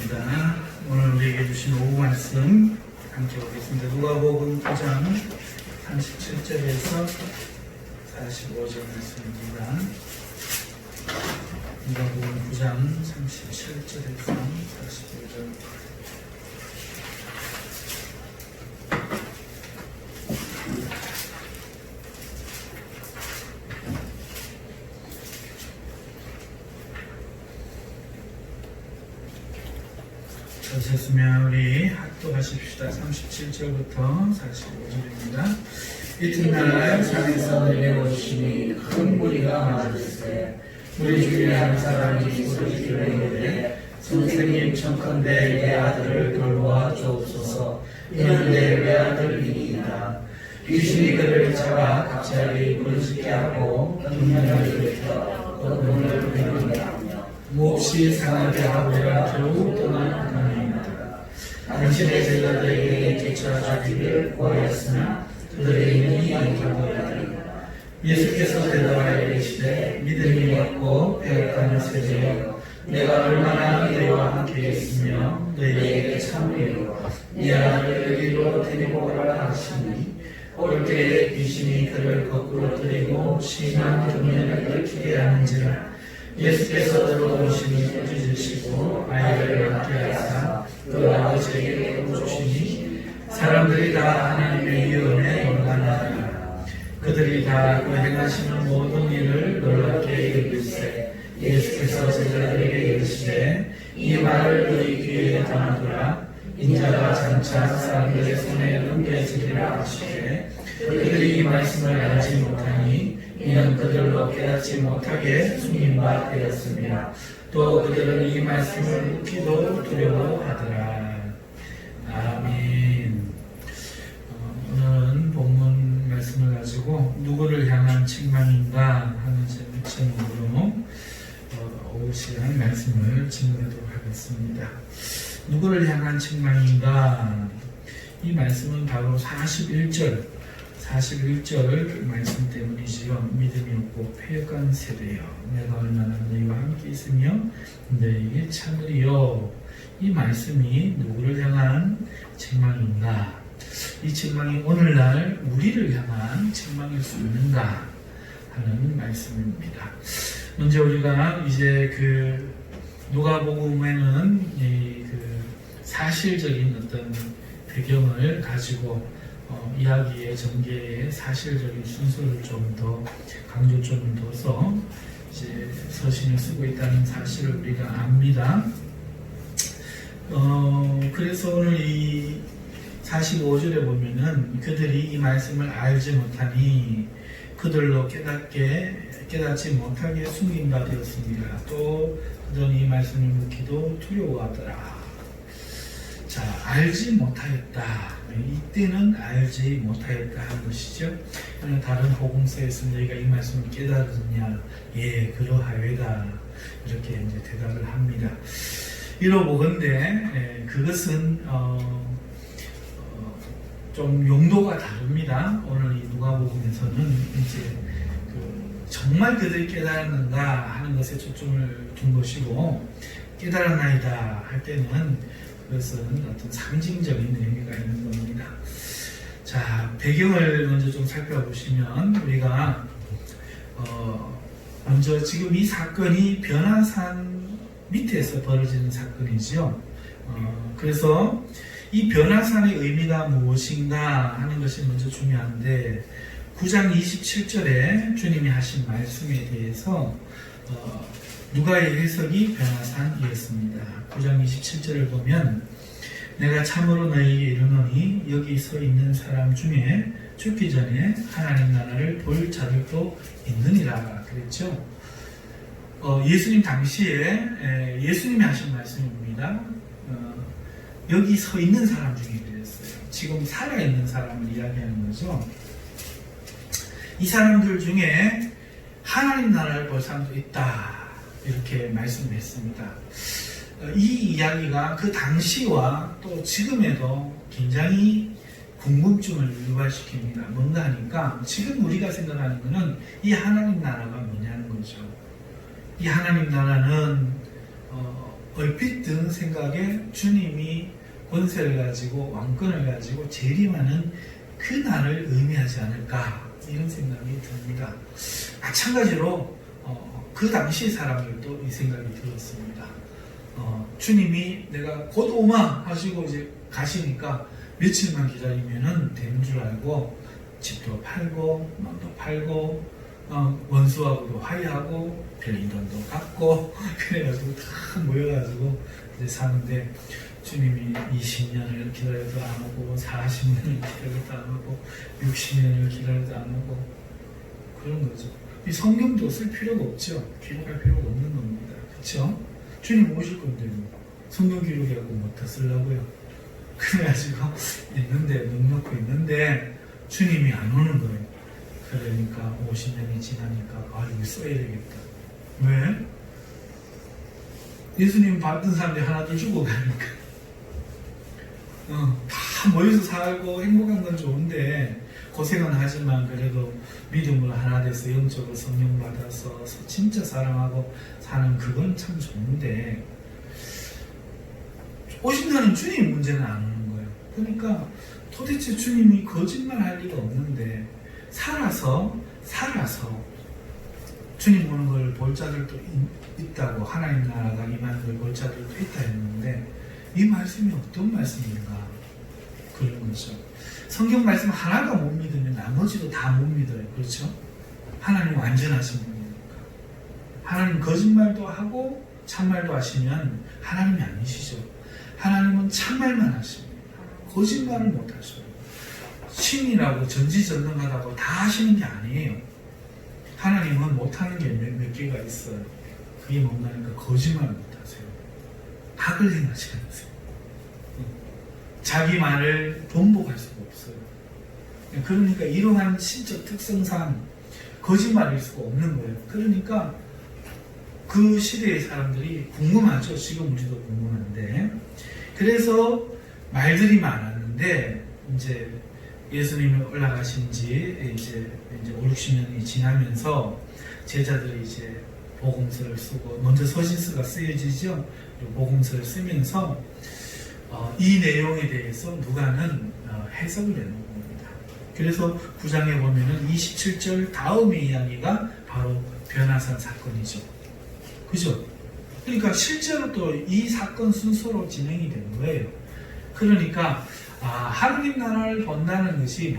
하겠습니다. 오늘 우리에게 주신 오후 말씀 함께 보겠습니다. 누가복음 9장 37절에서 45절 말씀입니다. 누가복음 9장 37절에서 45절. 그러셨으면 우리 합독하십시다. 37절부터 45절입니다. 이튿날 산에서 내려오시니 큰 무리가 많았을 우리 중에 한 사람이 소리지르 이르되 선생님 청컨대 내 아들을 돌보아 주옵소서. 이는 내 외아들이니이다. 귀신이 그를 잡아 갑자기 부르짖게 하고 분명을 일으켜 또 눈을 비우게 하며 몹시 상하게 하고야 결국 떠나가니이다. 당신의 제자들에게 쫓아가기를 구하였으나 그들의 눈이 아니하더니 예수께서 대답하여 이르시되 믿음이 없고 배역하는 세대여 내가 얼마나 너희와 함께 있으며 너희에게 참으리로 네 아들을 여기로 데리고 오라 하시니 올 때에 귀신이 그를 거꾸로 들이고 심한 금연을 일으키게 하는지라. 예수께서 들어오시니 꾸짖으시고 아이를 낳게 하사 그 아버지에게 주시니 사람들이 다 하나님의 위엄에 놀라나니라. 그들이 다 그 행하시는 모든 일을 놀랍게 이르기에 예수께서 제자들에게 이르시되 이 말을 너희 귀에 담아두라. 인자가 장차 사람들의 손에 넘겨지리라 하시되 그들이 이 말씀을 알지 못하니 이는 그들로 깨닫지 못하게 숨긴 바 되었습니다. 또 그들은 이 말씀을 묻기도 두려워하더라. 아멘. 오늘은 본문 말씀을 가지고 누구를 향한 책망인가 하는 제목으로 오후 시간 말씀을 진행하도록 하겠습니다. 누구를 향한 책망인가? 이 말씀은 바로 41절 말씀 때문이지요. 믿음이 없고 패역한 세대여 내가 얼마나 너희와 함께 있으며 너희에게 참으리요. 이 말씀이 누구를 향한 책망인가? 이 책망이 오늘날 우리를 향한 책망일 수 있는가 하는 말씀입니다. 먼저 우리가 이제 그 누가복음에는 그 사실적인 어떤 배경을 가지고 이야기의 전개의 사실적인 순서를 좀 더 강조 좀 둬서 이제 서신을 쓰고 있다는 사실을 우리가 압니다. 그래서 오늘 이 45절에 보면은 그들이 이 말씀을 알지 못하니 그들로 깨닫지 못하게 숨긴 바 되었습니다. 또 그들은 이 말씀을 묻기도 두려워하더라. 자, 알지 못하였다. 이때는 알지 못하였다 하는 것이죠. 다른 복음서에서 너희가 이 말씀을 깨달았느냐? 예, 그러하여다. 이렇게 이제 대답을 합니다. 이러보건대 그것은 좀 용도가 다릅니다. 오늘 이 누가복음에서는 이제 정말 그들이 깨달았는가 하는 것에 초점을 둔 것이고 깨달았나이다 할 때는 그것은 어떤 상징적인 의미가 있는 겁니다. 자, 배경을 먼저 좀 살펴보시면 우리가 먼저 지금 이 사건이 변화산 밑에서 벌어지는 사건이지요. 그래서 이 변화산의 의미가 무엇인가 하는 것이 먼저 중요한데 9장 27절에 주님이 하신 말씀에 대해서 누가의 해석이 변화산이었습니다. 9장 27절을 보면 내가 참으로 너희에게 이르노니 여기 서 있는 사람 중에 죽기 전에 하나님 나라를 볼 자들도 있느니라 그랬죠. 예수님 당시에 예수님이 하신 말씀입니다. 여기 서 있는 사람 중에 그랬어요. 지금 살아있는 사람을 이야기하는 거죠. 이 사람들 중에 하나님 나라를 볼 사람도 있다. 이렇게 말씀했습니다. 이 이야기가 그 당시와 또 지금에도 굉장히 궁금증을 유발시킵니다. 뭔가 하니까 지금 우리가 생각하는 것은 이 하나님 나라가 뭐냐는 거죠. 이 하나님 나라는 얼핏 드는 생각에 주님이 권세를 가지고 왕권을 가지고 재림하는 그날을 의미하지 않을까 이런 생각이 듭니다. 마찬가지로 그 당시 사람들도 이 생각이 들었습니다. 주님이 내가 곧 오마 하시고 이제 가시니까 며칠만 기다리면은 되는 줄 알고 집도 팔고 몸도 팔고 원수하고도 화해하고 빌린 돈도 갚고 그래가지고 다 모여가지고 이제 사는데 주님이 20년을 기다려도 안 오고 40년을 기다려도 안 오고 60년을 기다려도 안 오고 그런 거죠. 이 성경도 쓸 필요가 없죠. 기록할 필요가 없는 겁니다. 그렇죠? 주님 오실 건데 뭐 성경 기록이라고 뭐다 쓰려고요. 그래가지고 있는데 넉넉히 있는데 주님이 안 오는 거예요. 그러니까 50년이 지나니까 이거 써야 되겠다. 왜? 예수님 받은 사람들이 하나둘 죽어가니까 다 모여서 살고 행복한 건 좋은데 고생은 하지만 그래도 믿음으로 하나 돼서 영적으로 성령 받아서 진짜 사랑하고 사는 그건 참 좋은데 오신다는 주님 문제는 안 오는 거예요. 그러니까 도대체 주님이 거짓말 할 리가 없는데 살아서 주님 오는 걸 볼 자들도 있다고 하나님 나라가 임하는 걸 볼 자들도 있다 했는데 이 말씀이 어떤 말씀인가 그런 거죠. 성경 말씀 하나가 못 믿으면 나머지도 다 못 믿어요. 그렇죠? 하나님 완전하신 분이니까. 하나님 거짓말도 하고 참말도 하시면 하나님이 아니시죠. 하나님은 참말만 하십니다. 거짓말을 못 하셔요. 신이라고 전지전능하다고 다 하시는 게 아니에요. 하나님은 못하는 게 몇 개가 있어요. 그게 뭔가니까 거짓말을 못하세요. 악을 행하지 않으세요. 자기 말을 번복할 수가 없어요. 그러니까 이러한 신적 특성상 거짓말일 수가 없는 거예요. 그러니까 그 시대의 사람들이 궁금하죠. 지금 우리도 궁금한데. 그래서 말들이 많았는데 이제 예수님이 올라가신 지 이제 5, 60년이 지나면서 제자들이 이제 복음서를 쓰고 먼저 서신서가 쓰여지죠. 복음서를 쓰면서 이 내용에 대해서 누가는 해석을 내놓은 겁니다. 그래서 9장에 보면은 27절 다음의 이야기가 바로 변화산 사건이죠. 그죠? 그러니까 실제로 또 이 사건 순서로 진행이 된 거예요. 그러니까 하느님 나라를 본다는 것이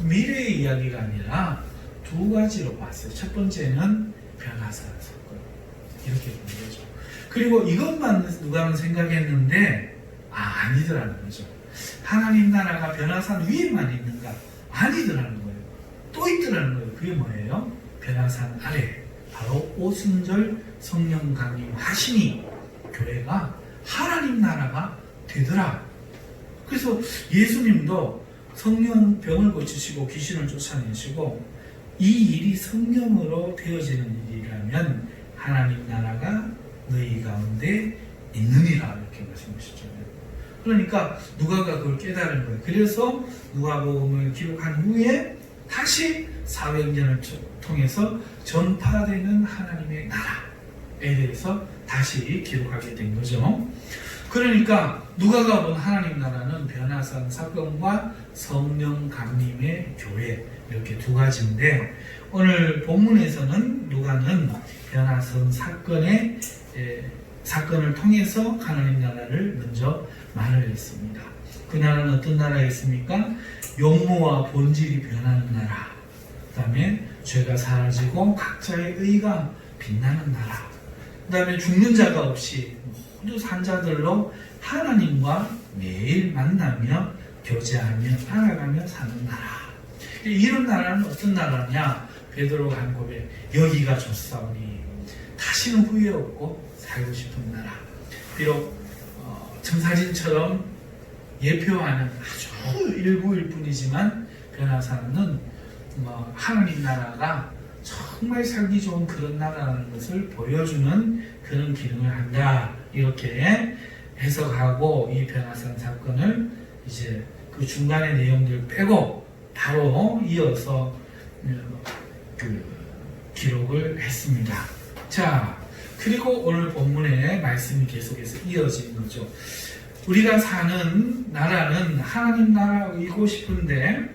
미래의 이야기가 아니라 두 가지로 봤어요. 첫 번째는 변화산 사건 이렇게 본 거죠. 그리고 이것만 누가는 생각했는데 아니더라는 거죠. 하나님 나라가 변화산 위에만 있는가? 아니더라는 거예요. 또 있더라는 거예요. 그게 뭐예요? 변화산 아래 바로 오순절 성령 강림하시니 교회가 하나님 나라가 되더라. 그래서 예수님도 성령 병을 고치시고 귀신을 쫓아내시고 이 일이 성령으로 되어지는 일이라면 하나님 나라가 너희 가운데 있느니라 이렇게 말씀하시잖아요. 그러니까 누가가 그걸 깨달은 거예요. 그래서 누가복음을 기록한 후에 다시 400년을 통해서 전파되는 하나님의 나라에 대해서 다시 기록하게 된 거죠. 그러니까 누가가 본 하나님 나라는 변화산 사건과 성령 강림의 교회 이렇게 두 가지인데 오늘 본문에서는 누가는 변화산 사건을 통해서 하나님 나라를 먼저 말을 했습니다. 그 나라는 어떤 나라였습니까? 용모와 본질이 변하는 나라, 그 다음에 죄가 사라지고 각자의 의가 빛나는 나라, 그 다음에 죽는 자가 없이 모두 산자들로 하나님과 매일 만나며 교제하며 알아가며 사는 나라. 이런 나라는 어떤 나라냐? 베드로가 한 고백, 여기가 좋사오니 다시는 후회 없고 살고 싶은 나라. 비록 청사진처럼 예표하는 아주 일부일 뿐이지만 변화산은 하나님 나라가 정말 살기 좋은 그런 나라라는 것을 보여주는 그런 기능을 한다. 이렇게 해석하고 이 변화산 사건을 이제 그 중간의 내용들 빼고 바로 이어서 기록을 했습니다. 자, 그리고 오늘 본문의 말씀이 계속해서 이어지는 거죠. 우리가 사는 나라는 하나님 나라이고 싶은데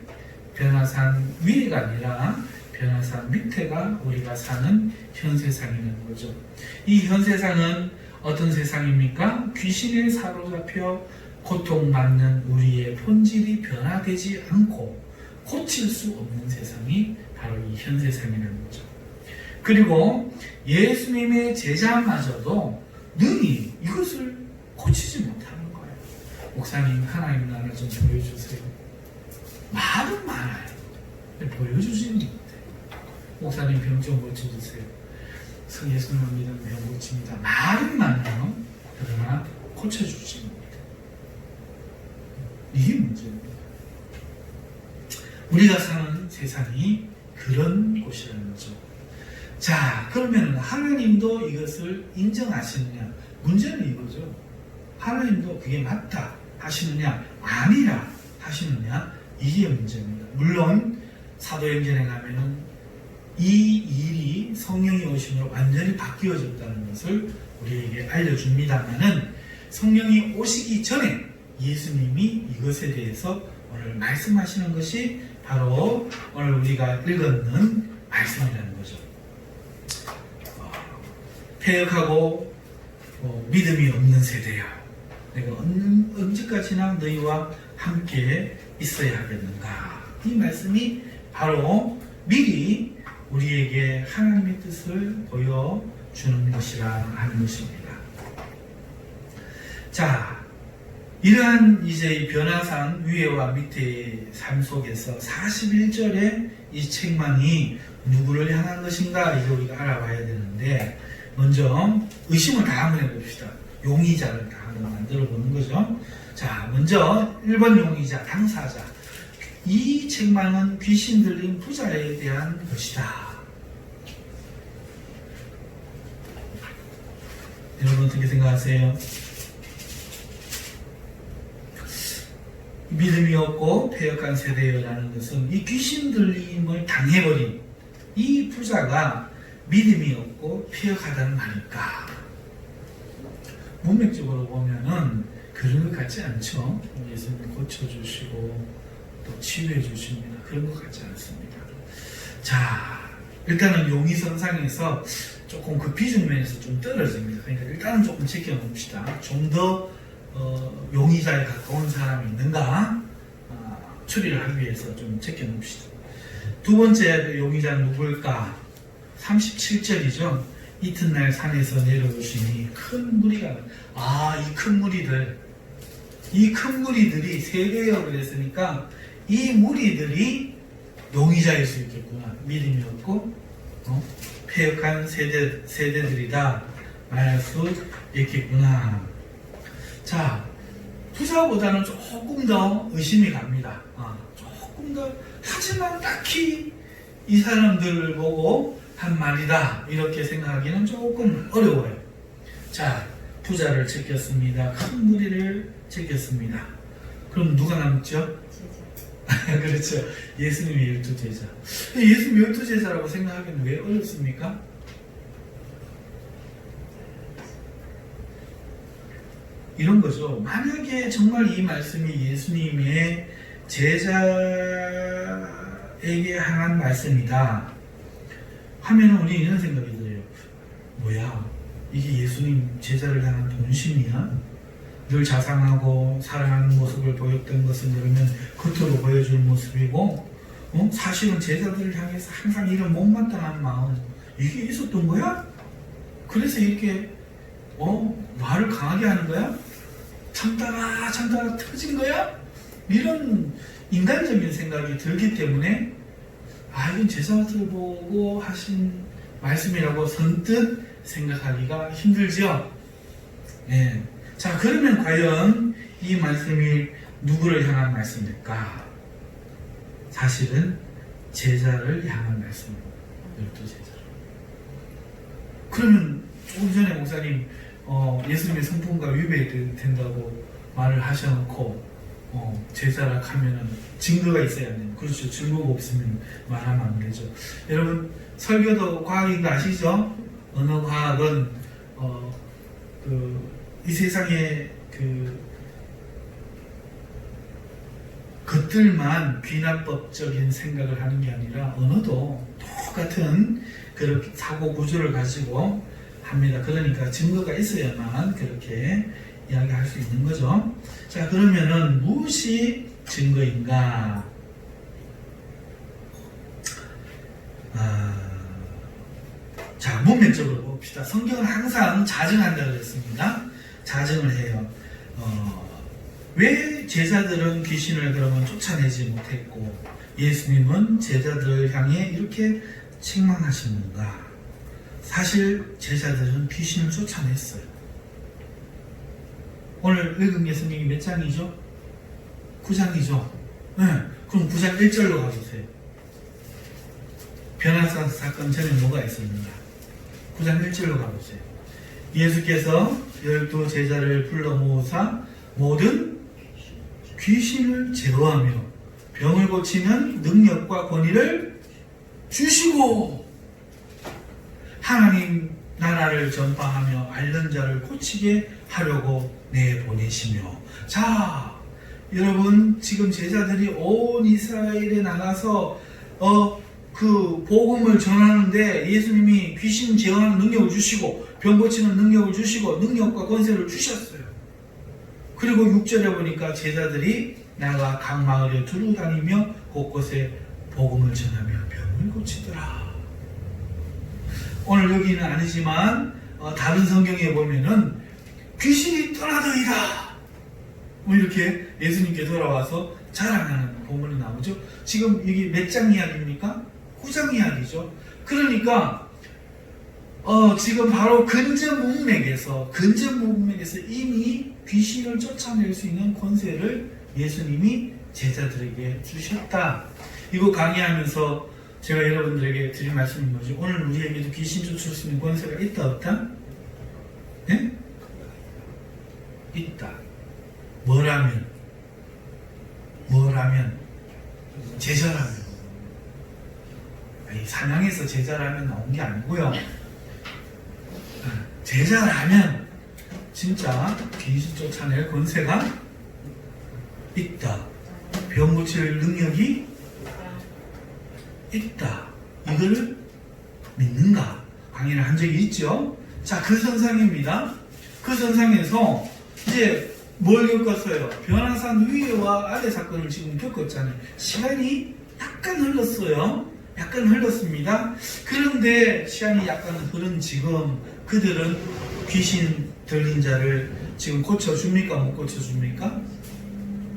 변화산 위에가 아니라 변화산 밑에가 우리가 사는 현 세상이라는 거죠. 이 현 세상은 어떤 세상입니까? 귀신에 사로잡혀 고통받는 우리의 본질이 변화되지 않고 고칠 수 없는 세상이 바로 이 현 세상이라는 거죠. 그리고 예수님의 제자마저도 능히 이것을 고치지 못하는 거예요. 목사님, 하나님 나라 좀 보여주세요. 말은 많아요. 근데 보여주지는 못해요. 목사님 병 좀 고쳐주세요. 예수님을 믿으면 병 고칩니다. 말은 많아요. 그러나 고쳐주지 못해요. 이게 문제입니다. 우리가 사는 세상이 그런 곳이라는 거죠. 자, 그러면 하나님도 이것을 인정하시느냐? 문제는 이거죠. 하나님도 그게 맞다 하시느냐? 아니라 하시느냐? 이게 문제입니다. 물론 사도행전에 가면은 이 일이 성령이 오심으로 완전히 바뀌어졌다는 것을 우리에게 알려줍니다만은 성령이 오시기 전에 예수님이 이것에 대해서 오늘 말씀하시는 것이 바로 오늘 우리가 읽었는 말씀이라는 거죠. 패역하고 믿음이 없는 세대야. 내가 언제까지나 너희와 함께 있어야 하겠는가. 이 말씀이 바로 미리 우리에게 하나님의 뜻을 보여주는 것이라 하는 것입니다. 자, 이러한 이제 이 변화산 위에와 밑의 삶 속에서 41절의 이 책망이 누구를 향한 것인가 이제 우리가 알아봐야 되는데, 먼저 의심을 다 한번 해봅시다. 용의자를 다 한번 만들어 보는 거죠. 자, 먼저 1번 용의자, 당사자. 이 책망은 귀신 들린 부자에 대한 것이다. 여러분 어떻게 생각하세요? 믿음이 없고 패역한 세대라는 것은 이 귀신 들림을 당해버린 이 부자가 믿음이 없고 패역하다는 말일까? 문맥적으로 보면은 그런 것 같지 않죠? 예수님 고쳐주시고 또 치유해 주십니다. 그런 것 같지 않습니다. 자, 일단은 용의선상에서 조금 그 비중면에서 좀 떨어집니다. 그러니까 일단은 조금 지켜놓읍시다. 좀 더 용의자에 가까운 사람이 있는가 추리를 하기 위해서 좀 지켜놓읍시다. 두 번째 용의자는 누구일까? 37절이죠. 이튿날 산에서 내려오시니 큰 무리가, 이 큰 무리들이 세배여 그랬으니까 이 무리들이 용의자일 수 있겠구나. 믿음이 없고 패역한 세대들이다 말할 수 있겠구나. 자, 부자보다는 조금 더 의심이 갑니다. 조금 더. 하지만 딱히 이 사람들을 보고 한 말이다 이렇게 생각하기는 조금 어려워요. 자, 부자를 제꼈습니다. 큰 무리를 제꼈습니다. 그럼 누가 남죠? 제자. 그렇죠. 예수님이 12제자. 예수님 12제자라고 생각하기는 왜 어렵습니까? 이런 거죠. 만약에 정말 이 말씀이 예수님의 제자에게 향한 말씀이다 하면 우리 이런 생각이 들어요. 뭐야, 이게 예수님 제자를 향한 본심이야? 늘 자상하고 사랑하는 모습을 보였던 것은 그러면 겉으로 보여줄 모습이고, 사실은 제자들을 향해서 항상 이런 못마땅한 마음, 이게 있었던 거야? 그래서 이렇게 말을 강하게 하는 거야? 참다가 터진 거야? 이런 인간적인 생각이 들기 때문에 이건 제자들 보고 하신 말씀이라고 선뜻 생각하기가 힘들죠. 예. 자, 그러면 과연 이 말씀이 누구를 향한 말씀일까? 사실은 제자를 향한 말씀입니다. 12제자를. 그러면 조금 전에 목사님 예수님의 성품과 위배된다고 말을 하셔놓고 제자라 하면은 증거가 있어야 돼요. 그렇죠. 증거가 없으면 말하면 안 되죠. 여러분 설교도 과학인 거 아시죠? 언어과학은 이 세상의 것들만 귀납법적인 생각을 하는 게 아니라 언어도 똑같은 그런 사고 구조를 가지고 합니다. 그러니까 증거가 있어야만 그렇게 이야기할 수 있는 거죠. 자, 그러면은 무엇이 증거인가? 자, 문맥적으로 봅시다. 성경은 항상 자증한다 그랬습니다. 자증을 해요. 왜 제자들은 귀신을 그러면 쫓아내지 못했고 예수님은 제자들을 향해 이렇게 책망하시는가? 사실 제자들은 귀신을 쫓아냈어요. 오늘 읽은 게 성경이 몇 장이죠? 9장이죠? 네. 그럼 9장 1절로 가보세요. 변화산 사건 전에 뭐가 있었는가? 9장 1절로 가보세요. 예수께서 12 제자를 불러 모으사 모든 귀신을 제어하며 병을 고치는 능력과 권위를 주시고 하나님 나라를 전파하며 앓는 자를 고치게 하려고 내보내시며. 자, 여러분, 지금 제자들이 온 이스라엘에 나가서 그 복음을 전하는데 예수님이 귀신 제어하는 능력을 주시고 병 고치는 능력을 주시고 능력과 권세를 주셨어요. 그리고 6절에 보니까 제자들이 나가 각 마을에 두루 다니며 곳곳에 복음을 전하며 병을 고치더라. 오늘 여기는 아니지만 다른 성경에 보면은 귀신이 떠나더이다 뭐 이렇게 예수님께 돌아와서 자랑하는 본문이 나오죠. 지금 여기 몇 장 이야기입니까? 9장 이야기죠. 그러니까 지금 바로 근전 문맥에서 이미 귀신을 쫓아낼 수 있는 권세를 예수님이 제자들에게 주셨다. 이거 강의하면서 제가 여러분들에게 드린 말씀이 뭐죠? 오늘 우리에게도 귀신 쫓을 수 있는 권세가 있다 없다? 네? 있다. 뭐라면? 제자라면. 아니, 사냥에서 제자라면 나온 게 아니고요. 제자라면 진짜 귀신 쫓아낼 권세가 있다. 병 고칠 능력이 있다. 이걸 믿는가? 강의를 한 적이 있죠. 자, 그 선상입니다. 그 선상에서 이제 뭘 겪었어요? 변화산 위에와 아래 사건을 지금 겪었잖아요. 시간이 약간 흘렀습니다. 그런데 시간이 약간 흐른 지금 그들은 귀신 들린 자를 지금 고쳐줍니까? 못 고쳐줍니까?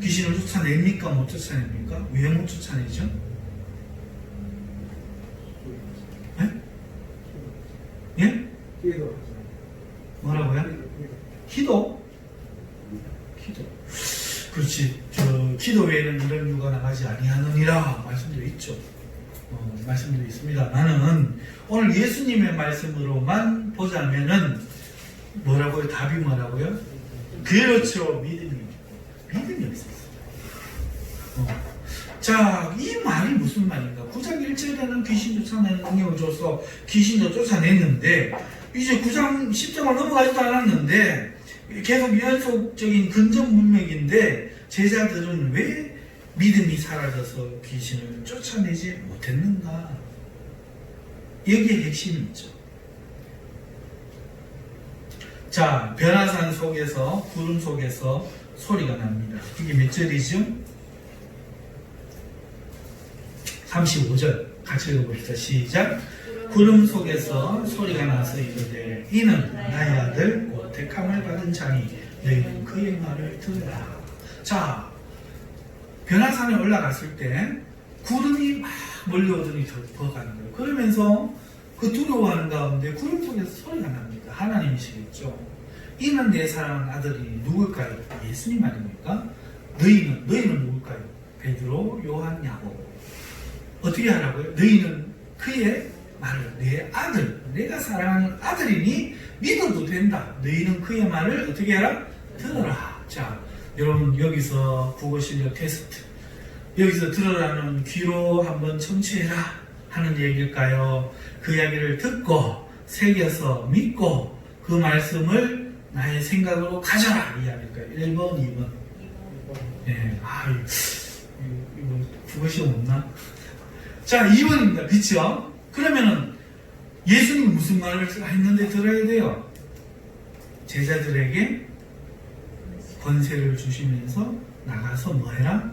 귀신을 쫓아냅니까? 못 쫓아냅니까? 왜 못 쫓아내죠? 예? 뭐라고요? 기도? 그렇지. 기도 외에는 이런 유가 나가지 아니하느니라 말씀도 있죠. 말씀도 있습니다만은 오늘 예수님의 말씀으로만 보자면은 뭐라고요? 답이 뭐라고요? 그렇죠. 믿음이 없었어요. 자, 이 말이 무슨 말인가? 9장 1절에는 귀신 쫓아내는 능력을 줘서 귀신도 쫓아냈는데 이제 9장 10장을 넘어가지도 않았는데 계속 연속적인 근전 문맥인데 제자들은 왜 믿음이 사라져서 귀신을 쫓아내지 못했는가? 여기에 핵심이 있죠. 자, 변화산 속에서 구름 속에서 소리가 납니다. 이게 몇 절이죠? 35절 같이 읽어봅시다. 시작. 구름 속에서 소리가 나서 이르되 이는 나의 아들 곧 택함을 받은 자니 너희는 그의 말을 들으라. 자, 변화산에 올라갔을 때 구름이 막 몰려오더니 덮어가는 거예요. 그러면서 그 두려워하는 가운데 구름 속에서 소리가 납니다. 하나님이시겠죠. 이는 내 사랑하는 아들이 누굴까요? 예수님 아닙니까? 너희는 누굴까요? 베드로, 요한, 야고보. 어떻게 하라고요? 너희는 그의 말을 내 아들, 내가 사랑하는 아들이니 믿어도 된다. 너희는 그의 말을 어떻게 해라? 들어라. 자, 여러분 여기서 국어 실력 테스트. 여기서 들으라는 귀로 한번 청취해라 하는 얘기일까요? 그 이야기를 듣고 새겨서 믿고 그 말씀을 나의 생각으로 가져라 이해할까요? 1번, 2번. 예, 이거 국어시험 없나? 자, 2번입니다. 그쵸? 그러면은 예수님 무슨 말을 했는데 들어야 돼요? 제자들에게 권세를 주시면서 나가서 뭐해라?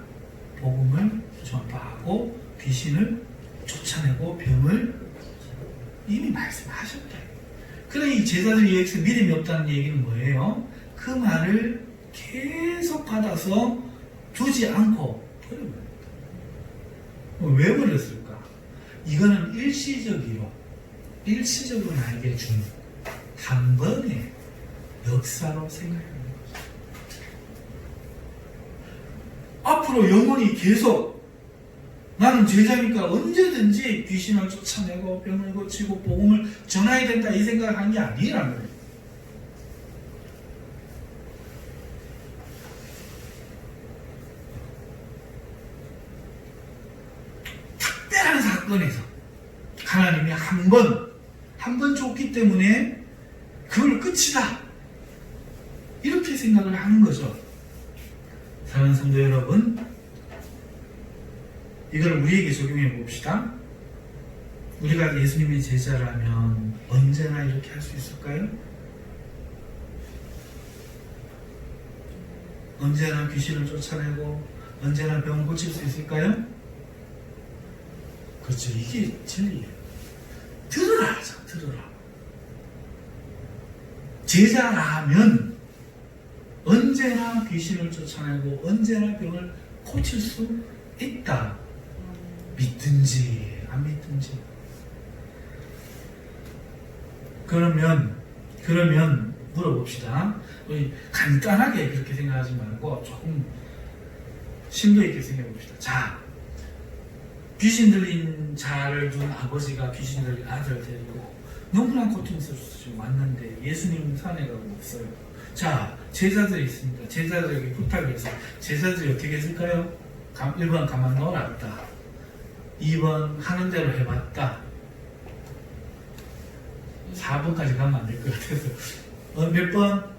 복음을 전파하고 귀신을 쫓아내고 병을 이미 말씀하셨다. 그러니 이 제자들이 여기서 믿음이 없다는 얘기는 뭐예요? 그 말을 계속 받아서 두지 않고 버려버렸다. 왜 버렸을까? 이거는 일시적으로 나에게 준 한 번의 역사로 생각하는 거죠. 앞으로 영원히 계속 나는 제자니까 언제든지 귀신을 쫓아내고 병을 고치고 복음을 전해야 된다 이 생각을 한 게 아니라는 거예요. 특별한 사건에서 하나님이 한 번 줬기 때문에 그걸 끝이다 이렇게 생각을 하는 거죠. 사랑하는 성도 여러분, 이걸 우리에게 적용해 봅시다. 우리가 예수님의 제자라면 언제나 이렇게 할 수 있을까요? 언제나 귀신을 쫓아내고 언제나 병을 고칠 수 있을까요? 그렇죠. 이게 진리예요. 들으라 하자. 들으라. 제자라면 언제나 귀신을 쫓아내고 언제나 병을 고칠 수 있다. 믿든지 안 믿든지. 그러면 물어봅시다. 우리 간단하게 그렇게 생각하지 말고 조금 심도 있게 생각해 봅시다. 자, 귀신 들린 자를 둔 아버지가 귀신 들린 아들을 데리고 너무나 고통스럽게 왔는데 예수님은 산에 가고 없어요. 자, 제자들이 있습니다. 제자들에게 부탁을 해서 제자들이 어떻게 했을까요? 1번 가만 놓았다. 2번 하는 대로 해봤다. 4번까지 가면 안 될 것 같아서 몇 번?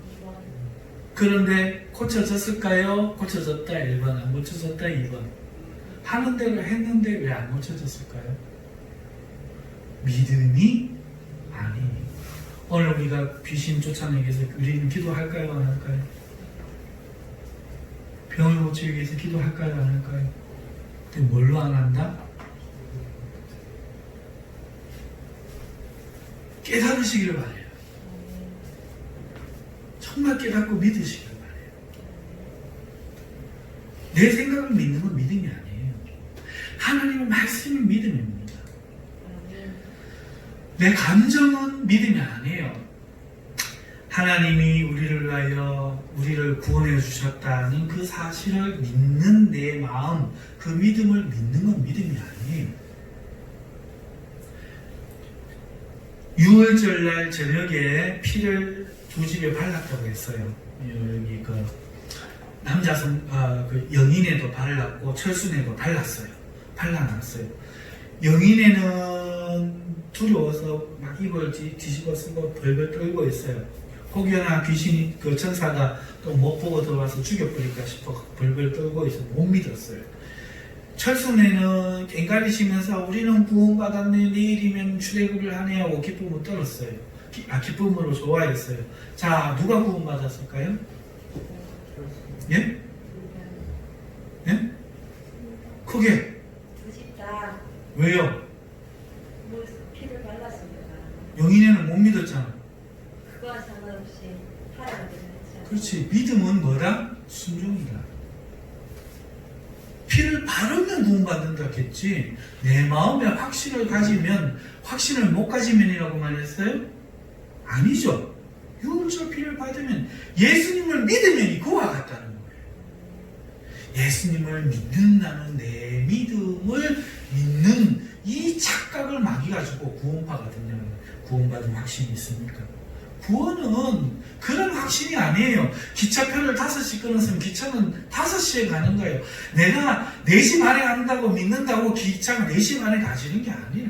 그런데 고쳐졌을까요? 고쳐졌다 1번, 안 고쳐졌다 2번. 하는 대로 했는데 왜 안 고쳐졌을까요? 믿음이 아니에요. 오늘 우리가 귀신 쫓아내기 위해서 우리는 기도할까요? 안 할까요? 병을 고치기 위해서 기도할까요? 안 할까요? 근데 뭘로 안 한다? 깨달으시기를 바래요. 정말 깨닫고 믿으시기를 바래요. 내 생각을 믿는 건 믿음이 아니에요. 하나님의 말씀이 믿음입니다. 내 감정은 믿음이 아니에요. 하나님이 우리를 위하여 우리를 구원해 주셨다는 그 사실을 믿는 내 마음, 그 믿음을 믿는 건 믿음이 아니에요. 6월절날 저녁에 피를 두 집에 발랐다고 했어요. 여기 그 그 영인에도 발랐고 철순에도 발랐어요. 발라놨어요. 영인에는 두려워서 막 입을 뒤집어 쓰고 벌벌 떨고 있어요. 혹여나 귀신이 그 천사가 또 못 보고 들어와서 죽여버릴까 싶어 벌벌 떨고 있어 못 믿었어요. 철순에는 꽹가리시면서 우리는 구원받았네, 내일이면 출애굽을 하네 하고 기쁨을 떨었어요. 기쁨으로 좋아했어요. 자, 누가 구원받았을까요? 예? 예? 크게. 두집다 왜요? 피를 발랐습니다. 영인에는 못 믿었잖아. 그거와 상관없이 하라고 했죠. 그렇지. 믿음은 뭐다? 순종이다. 피를 바르면 구원받는다 했지. 내 마음에 확신을 가지면, 확신을 못 가지면이라고 말했어요? 아니죠. 유월절 피를 받으면 예수님을 믿으면 그와 같다는 거예요. 예수님을 믿는다는 내 믿음을 믿는 이 착각을 막아가지고 구원파가 된다는 거예요. 구원받은 확신이 있습니까? 구원은 그런 확신이 아니에요. 기차표를 5시 끊었으면 기차는 5시에 가는 거예요. 내가 4시 반에 간다고 믿는다고 기차가 4시 반에 가지는 게 아니에요.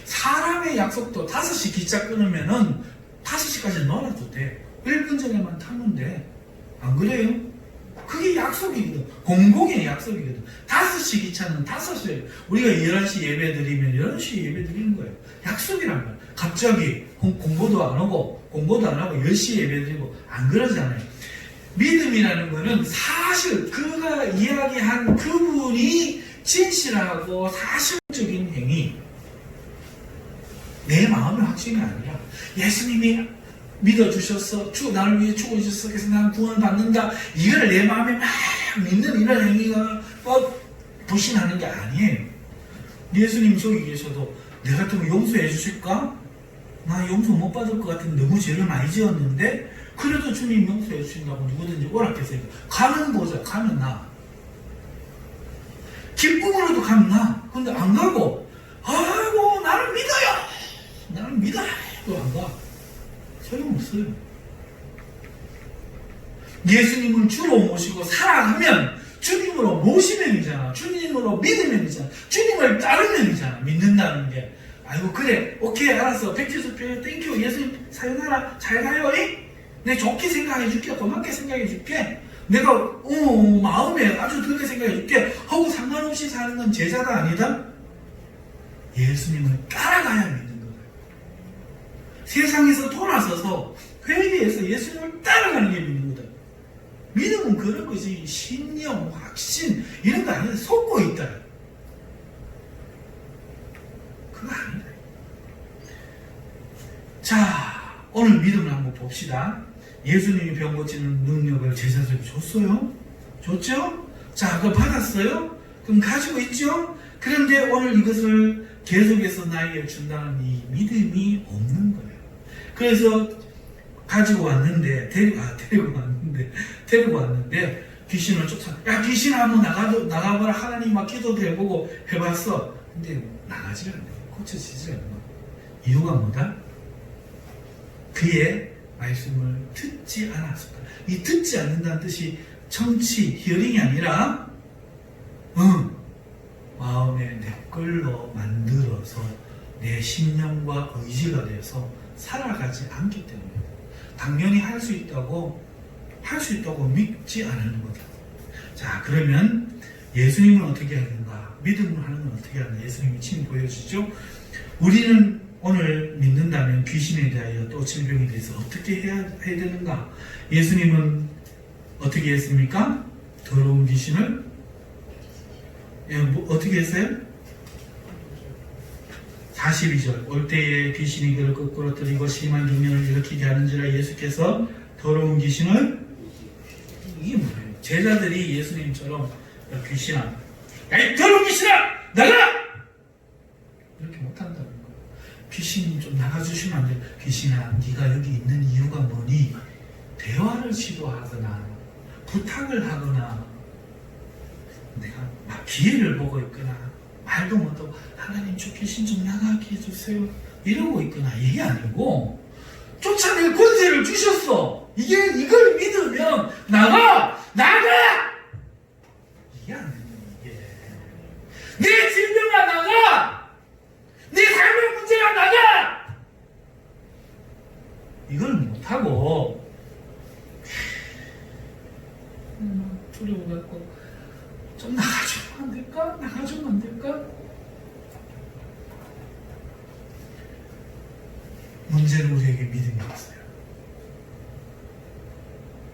사람의 약속도 5시 기차 끊으면은 5시까지 놀아도 돼. 1분 전에만 타면 돼. 안 그래요? 그게 약속이거든. 공공의 약속이거든. 5시 기차는 5시에 우리가 11시 예배 드리면 11시에 예배 드리는 거예요. 약속이란 말이야. 갑자기 공부도 안 하고 10시에 예배 드리고 안 그러잖아요. 믿음이라는 거는 사실 그가 이야기한 그분이 진실하고 사실적인 행위, 내 마음의 확신이 아니라 예수님이 믿어주셨어, 나를 위해 죽어주셨어, 그래서 나는 구원을 받는다, 이걸 내 마음에 막 믿는 이런 행위가 불신하는 게 아니에요. 예수님 저기 계셔도 내 같으면 용서해 주실까? 나 용서 못 받을 것 같은데 너무 죄를 많이 지었는데 그래도 주님 용서해 주신다고 누구든지 오락했으니까 가면 보자. 가면 나 기쁨으로도 가면 나. 근데 안 가고 아이고 나를 믿어요 또 안 가. 소용없어요. 예수님을 주로 모시고 살아가면 주님으로 모시면이잖아. 주님으로 믿으면이잖아. 주님을 따르면이잖아. 믿는다는 게. 아이고 그래 오케이 알았어 백지수표 땡큐 예수님 사요나라 잘 가요 내 좋게 생각해 줄게. 고맙게 생각해 줄게. 내가 마음에 아주 들게 생각해 줄게 하고 상관없이 사는 건 제자가 아니다. 예수님을 따라가야 믿는 거다. 세상에서 돌아서서 회개해서 예수님을 따라가는 게 믿는 거다. 믿음은 그런 거지. 신념, 확신 이런 거 아니야. 속고 있다. 그거 아니다. 자, 오늘 믿음을 한번 봅시다. 예수님이 병 고치는 능력을 제자들이 줬어요? 줬죠? 자, 그거 받았어요? 그럼 가지고 있죠? 그런데 오늘 이것을 계속해서 나에게 준다는 이 믿음이 없는 거예요. 그래서 가지고 왔는데, 데리고 왔는데, 귀신을 야, 귀신 한번 나가봐라. 하나님 막 기도도 해보고 해봤어. 근데 나가지를 않아요. 고쳐지지 않아. 이유가 뭐다? 그의 말씀을 듣지 않았을까. 이 듣지 않는다는 뜻이 청취, 히어링이 아니라 마음에 내 걸로 만들어서 내 신념과 의지가 돼서 살아가지 않기 때문에 당연히 할 수 있다고 믿지 않는 거다. 자, 그러면 예수님은 어떻게 하는가? 믿음을 하는 건 어떻게 하는가? 예수님이 친히 보여주죠. 우리는 오늘 믿는다면 귀신에 대하여 또 질병에 대해서 어떻게 해야 되는가? 예수님은 어떻게 했습니까? 더러운 귀신을 어떻게 했어요? 42절 올 때에 귀신이 그를 거꾸러뜨리고 심한 중년을 일으키게 하는지라 예수께서 더러운 귀신을 이게 뭐예요? 제자들이 예수님처럼 귀신아, 야이 더러운 귀신아 나가라! 이렇게 못한다는 거예요. 귀신이 좀 나가주시면 안 돼요? 귀신아 네가 여기 있는 이유가 뭐니? 대화를 시도하거나 부탁을 하거나 내가 막 기회를 보고 있거나 말도 못하고 하나님 저 귀신 좀 나가게 해주세요 이러고 있거나 이게 아니고 쫓아낼 권세를 주셨어. 이걸 믿으면 나가! 이게 아니에요. 내 질병아 나가! 내 삶의 문제가 나가! 이걸 못하고 두려워갖고 좀 나가주면 안 될까? 나가주면 안 될까? 문제는 우리에게 믿음이 없어요.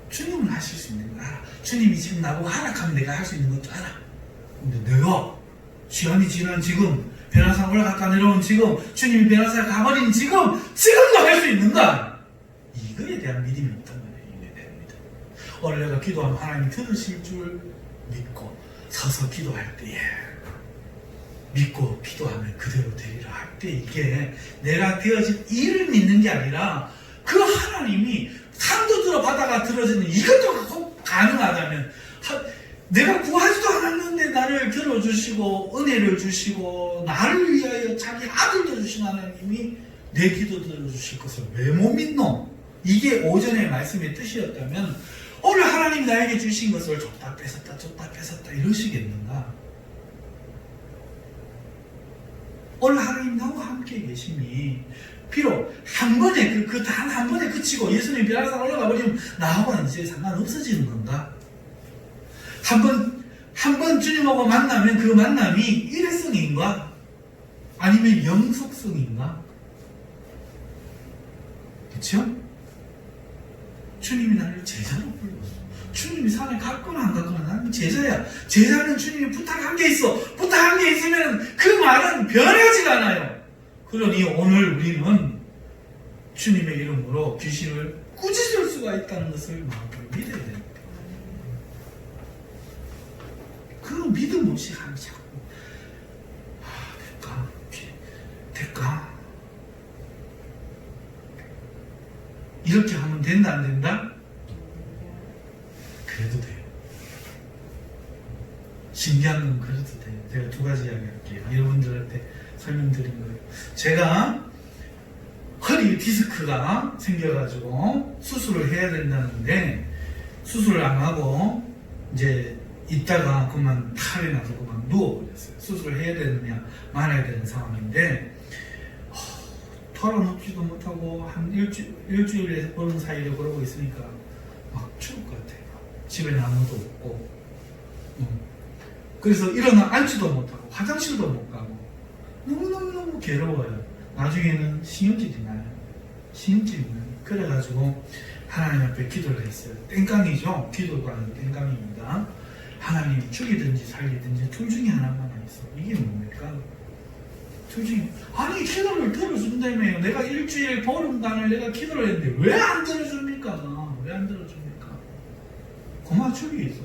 주님은 하실 수 있는 거 알아. 주님이 지금 나보고 하락하면 내가 할 수 있는 것도 알아. 근데 내가 시간이 지난 지금 변호사 올라갔다 내려온 지금 주님이 변호사 가버린 지금도 할 수 있는가? 이거에 대한 믿음이 없단 말이에요. 이거에 대한 믿음. 오늘 내가 기도하면 하나님 들으실 줄 믿고 서서 기도할 때에 믿고 기도하면 그대로 되리라 할 때 이게 내가 되어진 일을 믿는 게 아니라 그 하나님이 산도 들어 바다가 들어지는 이것도 가능하다면 내가 구하지도 않았는데 나를 들어주시고 은혜를 주시고 나를 위하여 자기 아들도 주신 하나님이 내 기도 들어주실 것을 왜 못 믿노? 이게 오전의 말씀의 뜻이었다면 오늘 하나님 나에게 주신 것을 줬다 뺏었다 이러시겠는가? 오늘 하나님 나와 함께 계심이 비록 한 번에 그 단 한 번에 그치고 예수님 별하산 올라가 버리면 나하고는 이제 상관없어지는 건가? 한 번 주님하고 만나면 그 만남이 일회성인가? 아니면 영속성인가? 그쵸? 주님이 나를 제자로 불렀어. 주님이 산에 갔거나 안 갔거나 나는 제자야. 제자는 주님이 부탁한 게 있어. 부탁한 게 있으면 그 말은 변하지가 않아요. 그러니 오늘 우리는 주님의 이름으로 귀신을 꾸짖을 수가 있다는 것을 마음으로 믿어야 됩니다. 그 믿음 없이 하면 자꾸 될까? 이렇게 하면 된다 안 된다? 그래도 돼요. 신기한 건 그래도 돼요. 제가 두 가지 이야기 할게요. 여러분들한테 설명드린 거예요. 제가 허리 디스크가 생겨가지고 수술을 해야 된다는데 수술을 안 하고 이제 있다가 그만 탈이 나서 그만 누워버렸어요. 수술을 해야 되느냐 말아야 되는 상황인데 털어놓지도 못하고 한 일주일에서 보는 사이로 그러고 있으니까 막 죽을 것 같아요. 집에는 아무도 없고 그래서 일어나 앉지도 못하고 화장실도 못 가고 너무너무 괴로워요. 나중에는 신경질이 나요. 신경질이 나요. 그래가지고 하나님 앞에 기도를 했어요. 땡깡이죠. 기도가 아니고 땡깡입니다. 하나님 죽이든지 살리든지 둘 중에 하나만 있어. 이게 뭡니까? 둘 중에 아니 기도를 들어준다며요. 내가 일주일 보름간을 내가 기도를 했는데 왜 안 들어줍니까? 왜 안 들어줍니까? 고마 죽이 있어.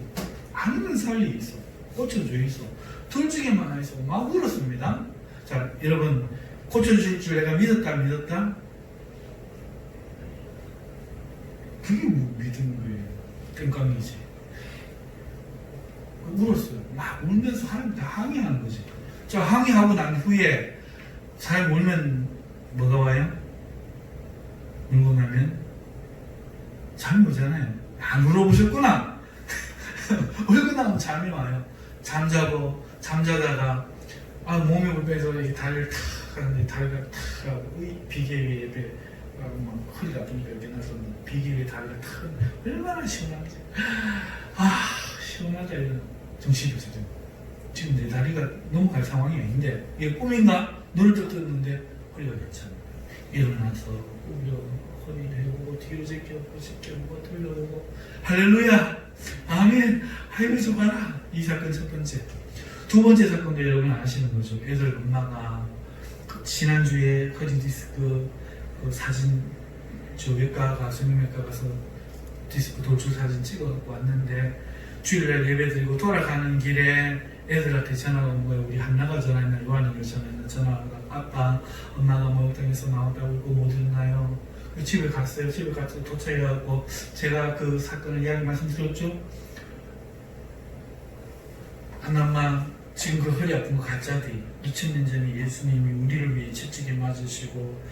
아니면 살리 있어. 고쳐줘 있어. 둘 중에만 하나 있어. 막 울었습니다. 자 여러분 고쳐줄 줄 내가 믿었다? 그게 뭐 믿은 거예요. 땡깡이지. 울었어요. 막 울면서 하나님 다 항의하는 거지. 자 항의하고 난 후에 사람 울면 뭐가 와요? 울고 나면 잠이 오잖아요. 안 울어보셨구나. 울고 나면 잠이 와요. 잠자다가 몸이 불편해서 이렇게 다리를 탁 하는데 다리가 탁 하고 비계 위에 막 허리가 아프니까 이렇게 나서 비계 위에 다리가 탁 얼마나 시원하지. 시원하다 이런 정신이 없어져. 지금 내 다리가 넘어갈 상황이 아닌데 이게 꿈인가? 눈을 떴는데 허리가 괜찮아. 일어나서 우려 허리 내고 뒤로 제껴보고 돌려오고 할렐루야 아멘. 아이고 좋아라. 이 사건 첫 번째. 두 번째 사건도 여러분 아시는 거죠. 애들 엄마가 지난주에 허리 디스크 사진 외과 성형외과 가서 디스크 돌출 사진 찍어갖고 왔는데 주일날 예배 드리고 돌아가는 길에 애들한테 전화가 온 거예요. 우리 한나가 전화했나 요한이가 전화했나 전화가 아빠 엄마가 목욕탕에서 나왔다 울고 못 일어나요. 집에 갔어요. 집에 가서 도착해갖고 제가 그 사건을 이야기 말씀드렸죠. 한나엄마 지금 그 허리 아픈 거 가짜디. 2000년 전에 예수님이 우리를 위해 채찍에 맞으시고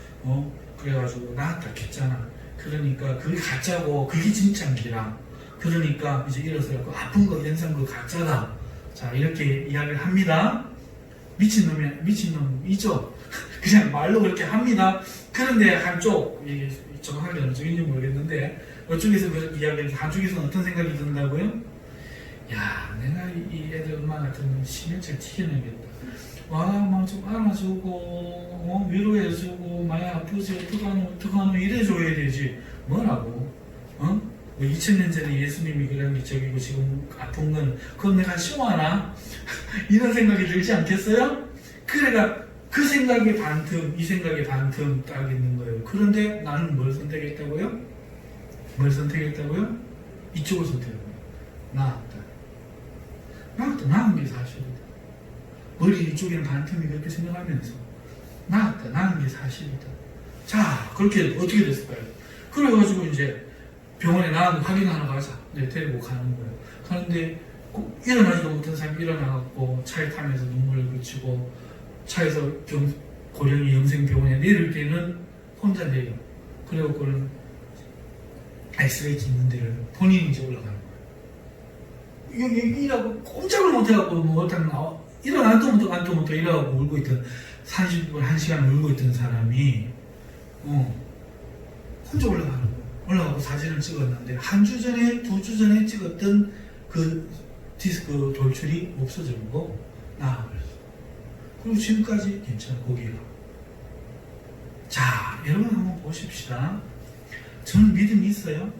그래가지고 나았다 했잖아. 그러니까 그게 가짜고 그게 진짜인기라. 그러니까 이제 일어서갖고 아픈 거 연상 그 가짜다. 자 이렇게 이야기를 합니다. 미친놈이죠. 그냥 말로 그렇게 합니다. 그런데 한쪽 정확하게 어느 쪽인지 모르겠는데 이쪽에서 그렇게 이야기하는데 한쪽에서는 어떤 생각이 든다고요? 야 내가 이 애들 엄마 같으면 심혈을 튀겨내겠다. 막 좀 안아주고 위로해주고 많이 아프지 어떡하노 이래줘야 되지. 뭐라고? 2000년 전에 예수님이 그런 게 저기고 지금 아픈 건 그건 내가 쉬워하나? 이런 생각이 들지 않겠어요? 그래가 그 생각에 반틈 이 생각에 반틈 딱 있는 거예요. 그런데 나는 뭘 선택했다고요? 이쪽을 선택했어요. 나은 게 사실이다. 머리 이쪽에는 반틈이 그렇게 생각하면서 나은 게 사실이다. 자 그렇게 어떻게 됐을까요? 그래가지고 이제 병원에 나가고 확인하러 가자. 데리고 가는 거예요. 가는데 일어나지도 못한 사람이 일어나갖고 차에 타면서 눈물을 그치고 차에서 고령이 영생병원에 내릴 때는 혼자 내려. 그래갖고는 엑스레이 찍는 데를 본인이 이제 올라가는 거예요. 여기 일하고 꼼짝을 못해갖고 뭐 어떤 안도 못하고 일어나고 울고 있던 30분, 1시간 울고 있던 사람이 혼자 올라가는 거예요. 올라가고 사진을 찍었는데 한 주 전에, 2주 전에 찍었던 그 디스크 돌출이 없어지고 나아버렸어. 그리고 지금까지 괜찮아, 고기가. 자, 여러분 한번 보십시다. 저는 믿음이 있어요.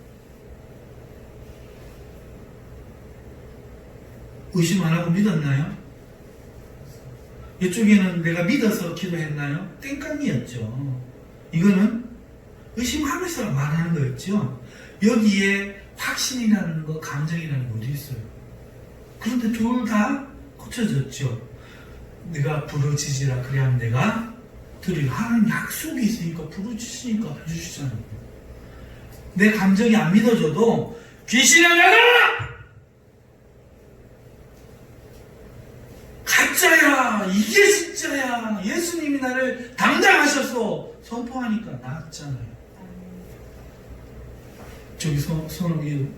의심 안 하고 믿었나요? 이쪽에는 내가 믿어서 기도했나요? 땡깡이었죠. 이거는 의심하면서 말하는 거였죠. 여기에 확신이라는 거, 감정이라는 거 어디 있어요? 그런데 둘 다 고쳐졌죠. 내가 부르짖으라 그래야 내가 드리고, 하나님 약속이 있으니까 부르짖으니까 해주시잖아요. 내 감정이 안 믿어져도 귀신아 나가라! 가짜야! 이게 진짜야! 예수님이 나를 담당하셔서 선포하니까 나았잖아요. 저기 손을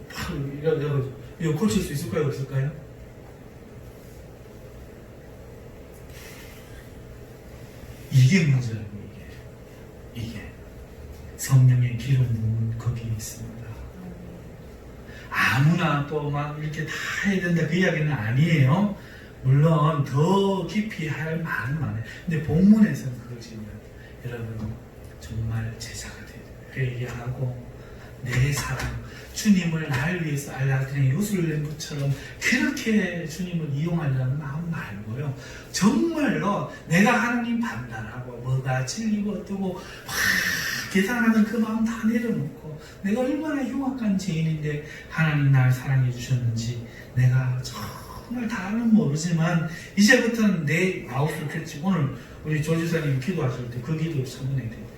이거 고칠 수 있을까요? 없을까요? 이게 문제라고. 이게 성령의 기름 부음은 거기에 있습니다. 아무나 또 막 이렇게 다 해야 된다 그 이야기는 아니에요. 물론 더 깊이 할 말은 많아요. 근데 본문에서는 그러시면 여러분 정말 제자가 돼요. 회개하고 내 사랑, 주님을 날 위해서 알라딘의 요술렘부처럼 그렇게 주님을 이용하려는 마음 말고요. 정말로 내가 하나님 판단하고 뭐가 진리고 어떠고 막 계산하는 그 마음 다 내려놓고 내가 얼마나 흉악한 죄인인데 하나님 날 사랑해 주셨는지 내가 정말 다는 모르지만 이제부터는 내 마음을 펼치고 오늘 우리 조지사님 기도하실 때 그 기도 참여해야 돼요.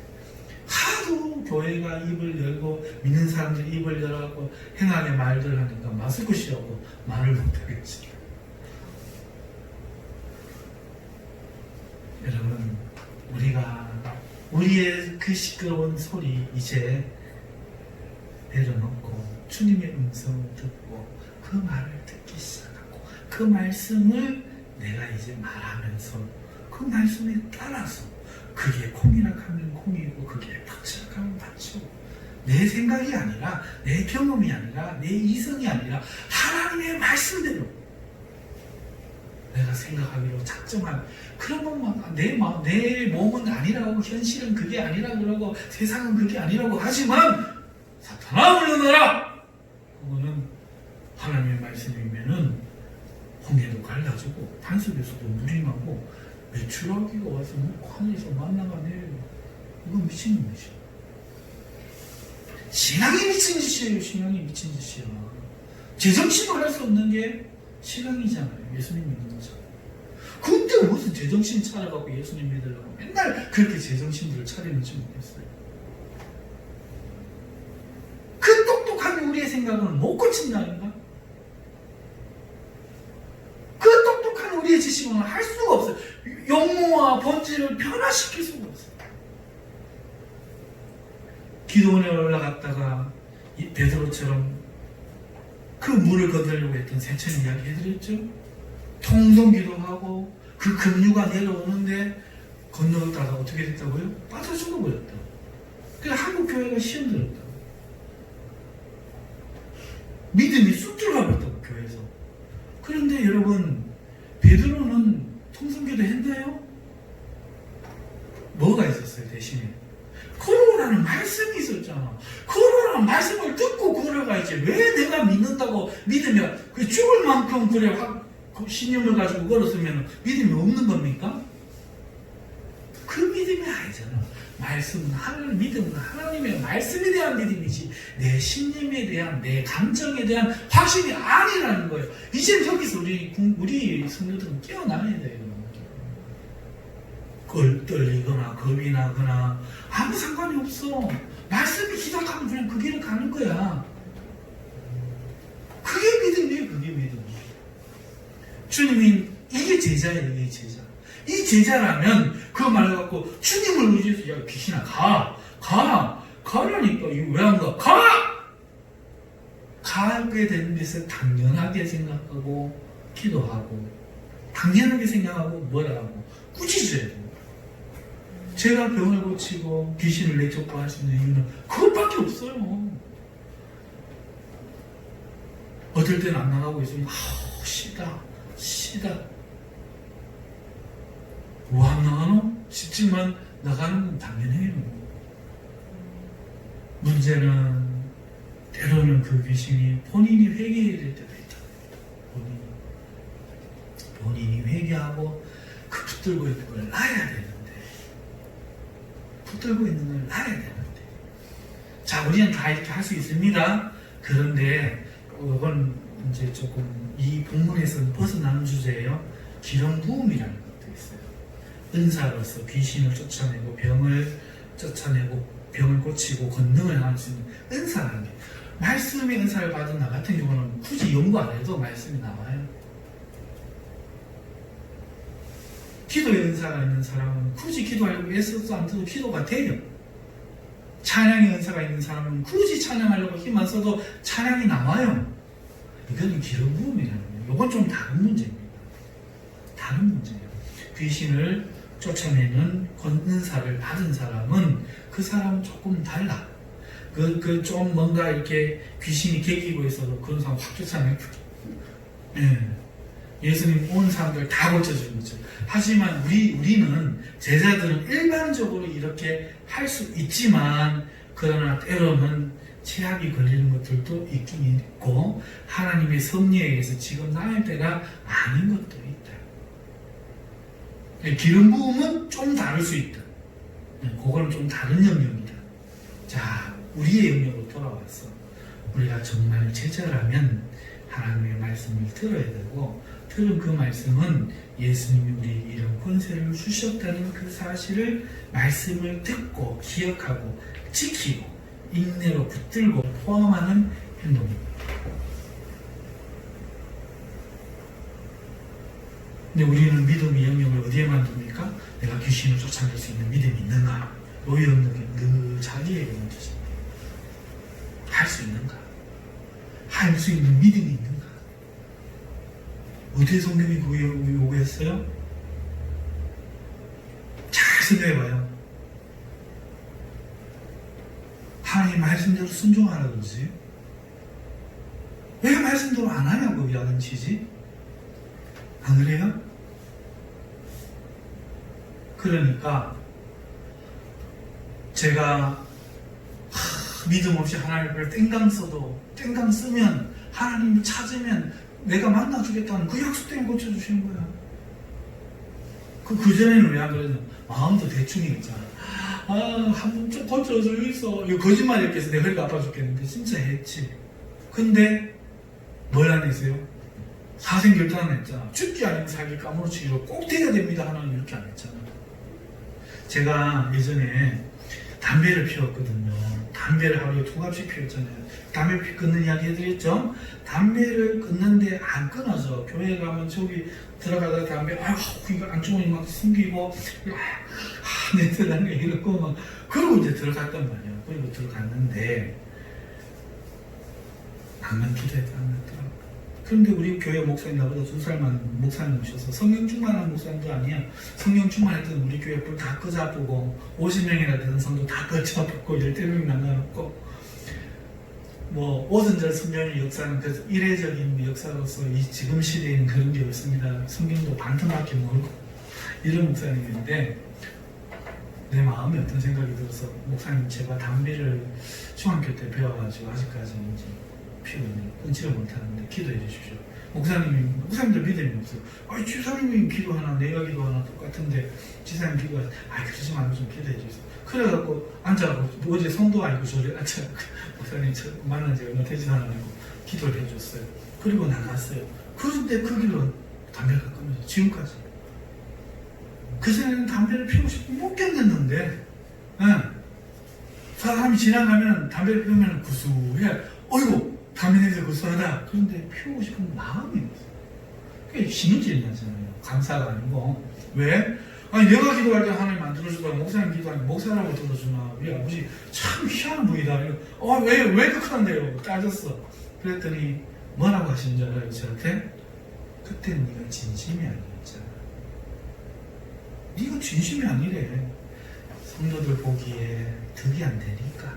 하도 교회가 입을 열고 믿는 사람들이 입을 열어갖고 행하게 말들 하니까 마스크 씌우고 말을 못하겠지. 여러분 우리가 우리의 그 시끄러운 소리 이제 내려놓고 주님의 음성을 듣고 그 말을 듣기 시작하고 그 말씀을 내가 이제 말하면서 그 말씀에 따라서 그게 콩이라 하면 콩이고 그게 팥이라 하면 팥이고 내 생각이 아니라 내 경험이 아니라 내 이성이 아니라 하나님의 말씀대로 내가 생각하기로 작정한 그러면 내 몸은 아니라고 현실은 그게 아니라고 그러고 세상은 그게 아니라고 하지만 사탄아 물러나라! 그거는 하나님의 말씀이면은 홍해도 갈라지고 반석에서도 물이 나고 메추라기가 와서 하늘에서 만나가 내려요. 이건 미친 놈이지. 신앙이 미친 짓이에요. 신앙이 미친 짓이야. 제정신을 할 수 없는 게 신앙이잖아요. 예수님 믿는 거죠. 근데 무슨 제정신 차려갖고 예수님 믿으려고 맨날 그렇게 제정신들을 차리는지 모르겠어요. 그 똑똑한 우리의 생각은 못 고친다니까? 그 똑똑한 우리의 지식은 할 수가 없어요. 용모와 본질을 변화시킬 수가 없어요. 기도원에 올라갔다가 베드로처럼 그 물을 거두려고 했던 세천 이야기 해드렸죠. 통성기도하고 그 급류가 내려오는데 건너다가 어떻게 됐다고요? 빠져 죽어버렸다. 그래서 한국 교회가 시험 들었다. 믿음이 쑥 들어가 버렸다고 교회에서. 그런데 여러분 베드로는 통성기도 했나요? 뭐가 있었어요 대신에? 걸어오라는 말씀이 있었잖아. 걸어오라는 말씀을 듣고 걸어가야지. 왜 내가 믿는다고 믿으면 그 죽을 만큼 그래 신념을 가지고 걸었으면 믿음이 없는 겁니까? 그 믿음이 아니잖아. 말씀은 하나님, 믿음은 하나님의 말씀에 대한 믿음이지 내 신념에 대한 내 감정에 대한 확신이 아니라는 거예요. 이제 여기서 우리 성도들은 깨어나야 돼요. 떨리거나 겁이 나거나 아무 상관이 없어. 말씀이 기도하면 그냥 그 길을 가는 거야. 그게 믿음이에요. 그게 믿음. 주님이 이게 제자예요. 이게 제자. 이 제자라면 그 말을 갖고 주님을 의지해서 야 귀신아 가라니까 이거 왜 안 가? 가게 되는 것을 당연하게 생각하고 기도하고 당연하게 생각하고 뭐라고 꾸짖어야 돼요. 제가 병을 고치고 귀신을 내쫓고 할 수 있는 이유는 그것밖에 없어요. 어떨 때는 안 나가고 있으면 쉬다 뭐 안 나가노? 싶지만 나가는 건 당연해요. 문제는 때로는 그 귀신이 본인이 회개해야 될 때가 있다. 본인이 회개하고 그 붙들고 있는 걸 놔야 되는데 자, 우리는 다 이렇게 할 수 있습니다. 그런데 그건 이제 조금 이 본문에서는 벗어나는 주제예요. 기름 부음이라는 것도 있어요. 은사로서 귀신을 쫓아내고 병을 고치고 권능을 할 수 있는 은사라는 게, 말씀의 은사를 받은 나 같은 경우는 굳이 연구 안 해도 말씀이 나와요. 기도의 은사가 있는 사람은 굳이 기도하려고 애써도 안 써도 기도가 돼요. 찬양의 은사가 있는 사람은 굳이 찬양하려고 힘 안 써도 찬양이 나와요. 이거는 기름 부음이라는 거예요. 이건 좀 다른 문제입니다. 다른 문제예요. 귀신을 쫓아내는 권능사를 받은 사람은 그 사람은 조금 달라. 좀 뭔가 이렇게 귀신이 개기고 있어도 그런 사람 확 쫓아내요. 예수님 온 사람들 다 고쳐주는 거죠. 하지만 우리는 제자들은 일반적으로 이렇게 할 수 있지만, 그러나 때로는 체압이 걸리는 것들도 있긴 있고, 하나님의 섭리에 의해서 지금 나의 때가 아닌 것도 있다. 기름 부음은 좀 다를 수 있다. 그거는 좀 다른 영역이다. 자, 우리의 영역으로 돌아왔어. 우리가 정말 제자라면 하나님의 말씀을 들어야 되고, 들은 그 말씀은 예수님이 우리 이런 권세를 주셨다는 그 사실을, 말씀을 듣고 기억하고 지키고 인내로 붙들고 포함하는 행동입니다. 근데 우리는 믿음의 영역을 어디에만 둡니까? 내가 귀신을 쫓아낼 수 있는 믿음이 있는가? 이 영역에 늘 자기에게 묻습니다. 할 수 있는가? 할 수 있는 믿음이 있는가? 어디에 성경이 그 요구했어요? 잘 생각해봐요. 하나님 말씀대로 순종하라 그러지? 왜 말씀대로 안 하냐고 야단치지? 안 그래요? 그러니까 제가 믿음 없이 하나님을 땡강 쓰면, 하나님을 찾으면 내가 만나주겠다는 그 약속 때문에 고쳐주시는 거야. 그전에는 왜 안 그러냐? 마음도 대충이었잖아. 한 번 좀 고쳐주겠어. 이거 거짓말이었겠어. 내 허리가 아파 죽겠는데. 진짜 했지. 근데 뭘 안 했어요? 사생결단 안 했잖아. 죽지 아니면 살기 까무러치기로 꼭 돼야 됩니다. 하나님 이렇게 안 했잖아. 제가 예전에 담배를 피웠거든요. 담배를 하루에 2갑씩 피웠잖아요. 담배 끊는 이야기 해드렸죠? 담배를 끊는데 안 끊어져. 교회 가면 저기 들어가다가 담배, 이거 안쪽으로 막 숨기고, 냄새 나는 게 이렇고, 막, 그러고 이제 들어갔단 말이에요. 그리고 들어갔는데, 안 기도해도 안 났더라고요. 그런데 우리 교회 목사님 나보다 2살만 목사님 오셔서, 성령 충만한 목사님도 아니야. 성령 충만했던 우리 교회 불 다 끄잡고 50명이나 되는 성도 다 끄잡고 10대명 나눠놓고, 오순절 성령의 역사는 그래서 이례적인 역사로서 이 지금 시대에는 그런 게 없습니다. 성경도 반토막히 모르고 이런 목사님인데, 내 마음에 어떤 생각이 들어서, 목사님 제가 담배를 중학교 때 배워가지고 아직까지 이제 피우는 끊지를 못하는데 기도해 주십시오. 목사님들 믿음이 없어요. 지사님이 기도하나 내가 기도하나 똑같은데 지사님 기도하지. 그러지 말고 좀 기도해 주세요. 그래갖고 앉아갖고 어제 성도 아니고 저를 앉아갖고 목사님 만난 지 얼마 되지 않았고 기도를 해줬어요. 그리고 나갔어요. 그런데 그 길로 담배가 끊어져. 지금까지. 그전에는 담배를 피우고 싶으면 못 견뎠는데, 사람이 지나가면 담배를 피우면 구수해. 어이구 담배 냄새 구수하다. 그런데 피우고 싶은 마음이 없어. 그게 신경질이 나잖아요. 감사가 아니고. 왜? 내가 기도할 때 하나님 안 들어주다가 목사님 기도하면 목사라고 들어주나. 우리 아버지 참 희한한 분이다. 왜 그렇게한대요? 따졌어. 그랬더니 뭐라고 하시는 줄 알아요? 저한테? 그때는 네가 진심이 아니었잖아. 네가 진심이 아니래. 성도들 보기에 득이 안 되니까.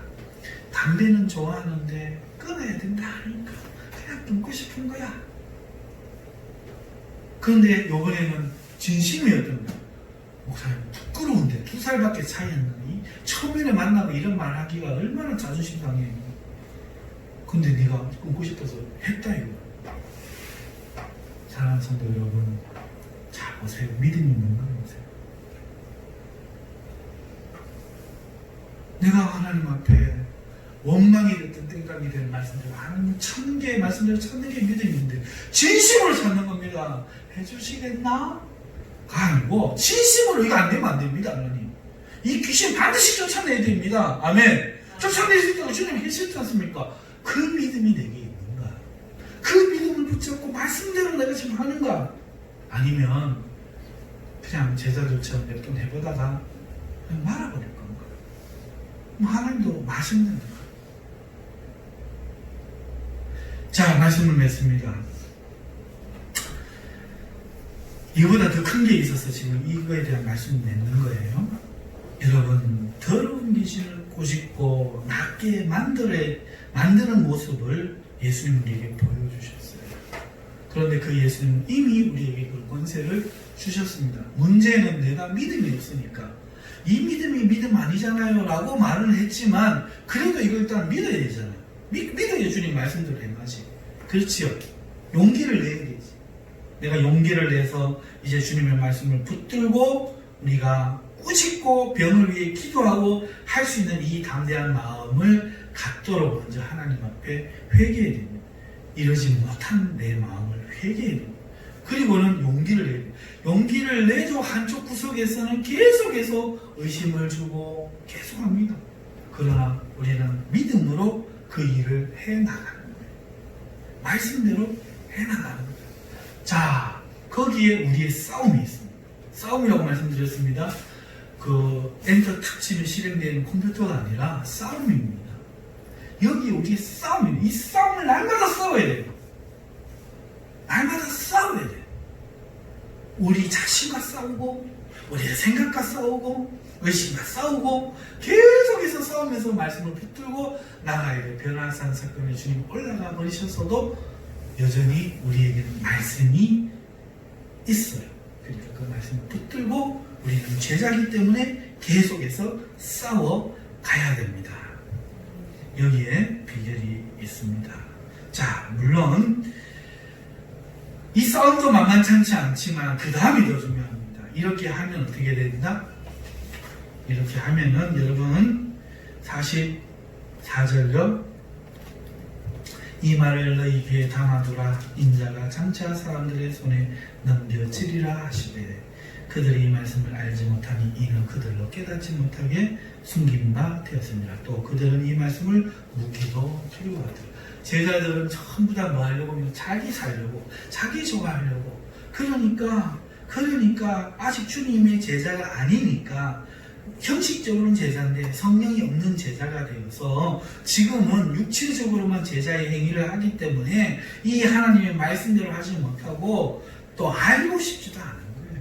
담배는 좋아하는데 끊어야 된다 하니까 그냥 끊고 싶은 거야. 그런데 요번에는 진심이었던 거야. 목사님 부끄러운데 2살밖에 차이 안 나니 처음에 만나고 이런 말 하기가 얼마나 자존심 상해. 근데 네가 끊고 싶어서 했다 이거. 사랑하는 성도 여러분, 자 보세요. 믿음이 있는가 보세요. 내가 하나님 앞에 원망이 됐든 땡깡이 된 말씀들 하나님 1000개의 말씀들 1000개의 믿음이 있는데 진심으로 찾는 겁니다. 해주시겠나? 아니고 진심으로 이거 안 되면 안 됩니다. 하나님 이 귀신 반드시 쫓아내야 됩니다. 아멘. 쫓아낼 수 있다고 주님 하셨지 않습니까? 그 믿음이 내게 있는가? 그 믿음을 붙잡고 말씀대로 내가 지금 하는가? 아니면 그냥 제자들처럼 몇 번 해보다가 그냥 말아버릴 건가? 뭐 하나님도 맛있는 건가? 자, 말씀을 맺습니다. 이거보다 더 큰 게 있어서 지금 이거에 대한 말씀을 맺는 거예요. 여러분, 더러운 귀신을 꼬집고 낫게 만드는 모습을 예수님 우리에게 보여주셨어요. 그런데 그 예수님은 이미 우리에게 그 권세를 주셨습니다. 문제는 내가 믿음이 없으니까 이 믿음이 믿음 아니잖아요 라고 말은 했지만 그래도 이걸 일단 믿어야 되잖아요. 믿어야 주님 말씀대로 행하지. 그렇지요. 용기를 내야 되지. 내가 용기를 내서 이제 주님의 말씀을 붙들고 우리가 꾸짖고 병을 위해 기도하고 할 수 있는 이 담대한 마음을 갖도록 먼저 하나님 앞에 회개해야 됩니다. 이러지 못한 내 마음을 회개해야 됩니다. 그리고는 용기를 내야 됩니다. 용기를 내도 한쪽 구석에서는 계속해서 의심을 주고 계속합니다. 그러나 우리는 믿음으로 그 일을 해나가는 거예요. 말씀대로 해나가는 거예요. 자, 거기에 우리의 싸움이 있습니다. 싸움이라고 말씀드렸습니다. 그 엔터 특집이 실행된 컴퓨터가 아니라 싸움입니다. 여기 우리의 싸움입니다. 이 싸움을 날마다 싸워야 돼요. 날마다 싸워야 돼요. 우리 자신과 싸우고 우리의 생각과 싸우고 의심과 싸우고 계속해서 싸우면서 말씀을 붙들고 나가야 돼요. 변화산 사건에 주님 올라가 버리셨어도 여전히 우리에게는 말씀이 있어요. 그러니까 그 말씀을 붙들고 우리는 제자이기 때문에 계속해서 싸워 가야 됩니다. 여기에 비결이 있습니다. 자, 물론 이 싸움도 만만찮지 않지만 그 다음이 더 중요합니다. 이렇게 하면 어떻게 된다? 이렇게 하면은 여러분 44절로 이 말을 너희 귀에 담아두라. 인자가 장차 사람들의 손에 넘겨지리라 하시되 그들이 이 말씀을 알지 못하니 이는 그들로 깨닫지 못하게 숨긴 바 되었습니다. 또 그들은 이 말씀을 묻기도 두려워하더라. 제자들은 전부 다 뭐 하려고 하면 자기 살려고 자기 좋아하려고 그러니까 아직 주님의 제자가 아니니까 형식적으로는 제자인데 성령이 없는 제자가 되어서 지금은 육체적으로만 제자의 행위를 하기 때문에 이 하나님의 말씀대로 하지 못하고 또 알고 싶지도 않은 거예요.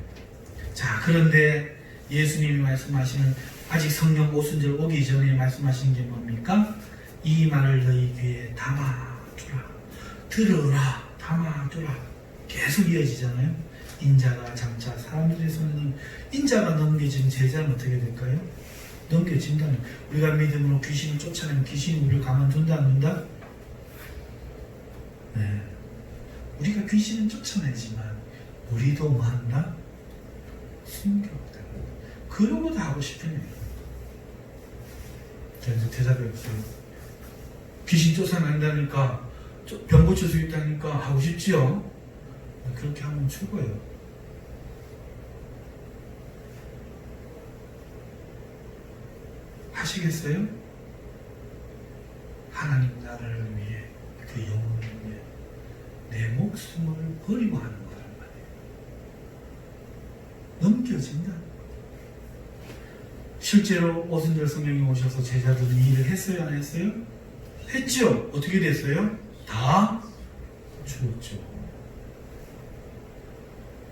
자, 그런데 예수님이 말씀하시는 아직 성령 오순절 오기 전에 말씀하신 게 뭡니까? 이 말을 너희 귀에 담아두라. 들으라. 담아두라. 계속 이어지잖아요. 인자가 장차 사람들의 손에는 인자가 넘겨진 제자는 어떻게 될까요? 넘겨진다는 우리가 믿음으로 귀신을 쫓아내면 귀신이 우리를 가만둔다 안 둔다? 네. 우리가 귀신은 쫓아내지만 우리도 뭐 한다? 숨겨다. 그러고 다 하고 싶으네요. 자, 이제 대답해보세요. 귀신 쫓아낸다니까 병 고칠 수 있다니까 하고 싶지요? 그렇게 하면 죽어요. 하시겠어요? 하나님 나라를 위해 그 영혼을 위해 내 목숨을 버리고 하는 거란 말이에요. 넘겨진다. 실제로 오순절 성령이 오셔서 제자들은 이 일을 했어요? 안 했어요? 했죠? 어떻게 됐어요? 다 죽었죠.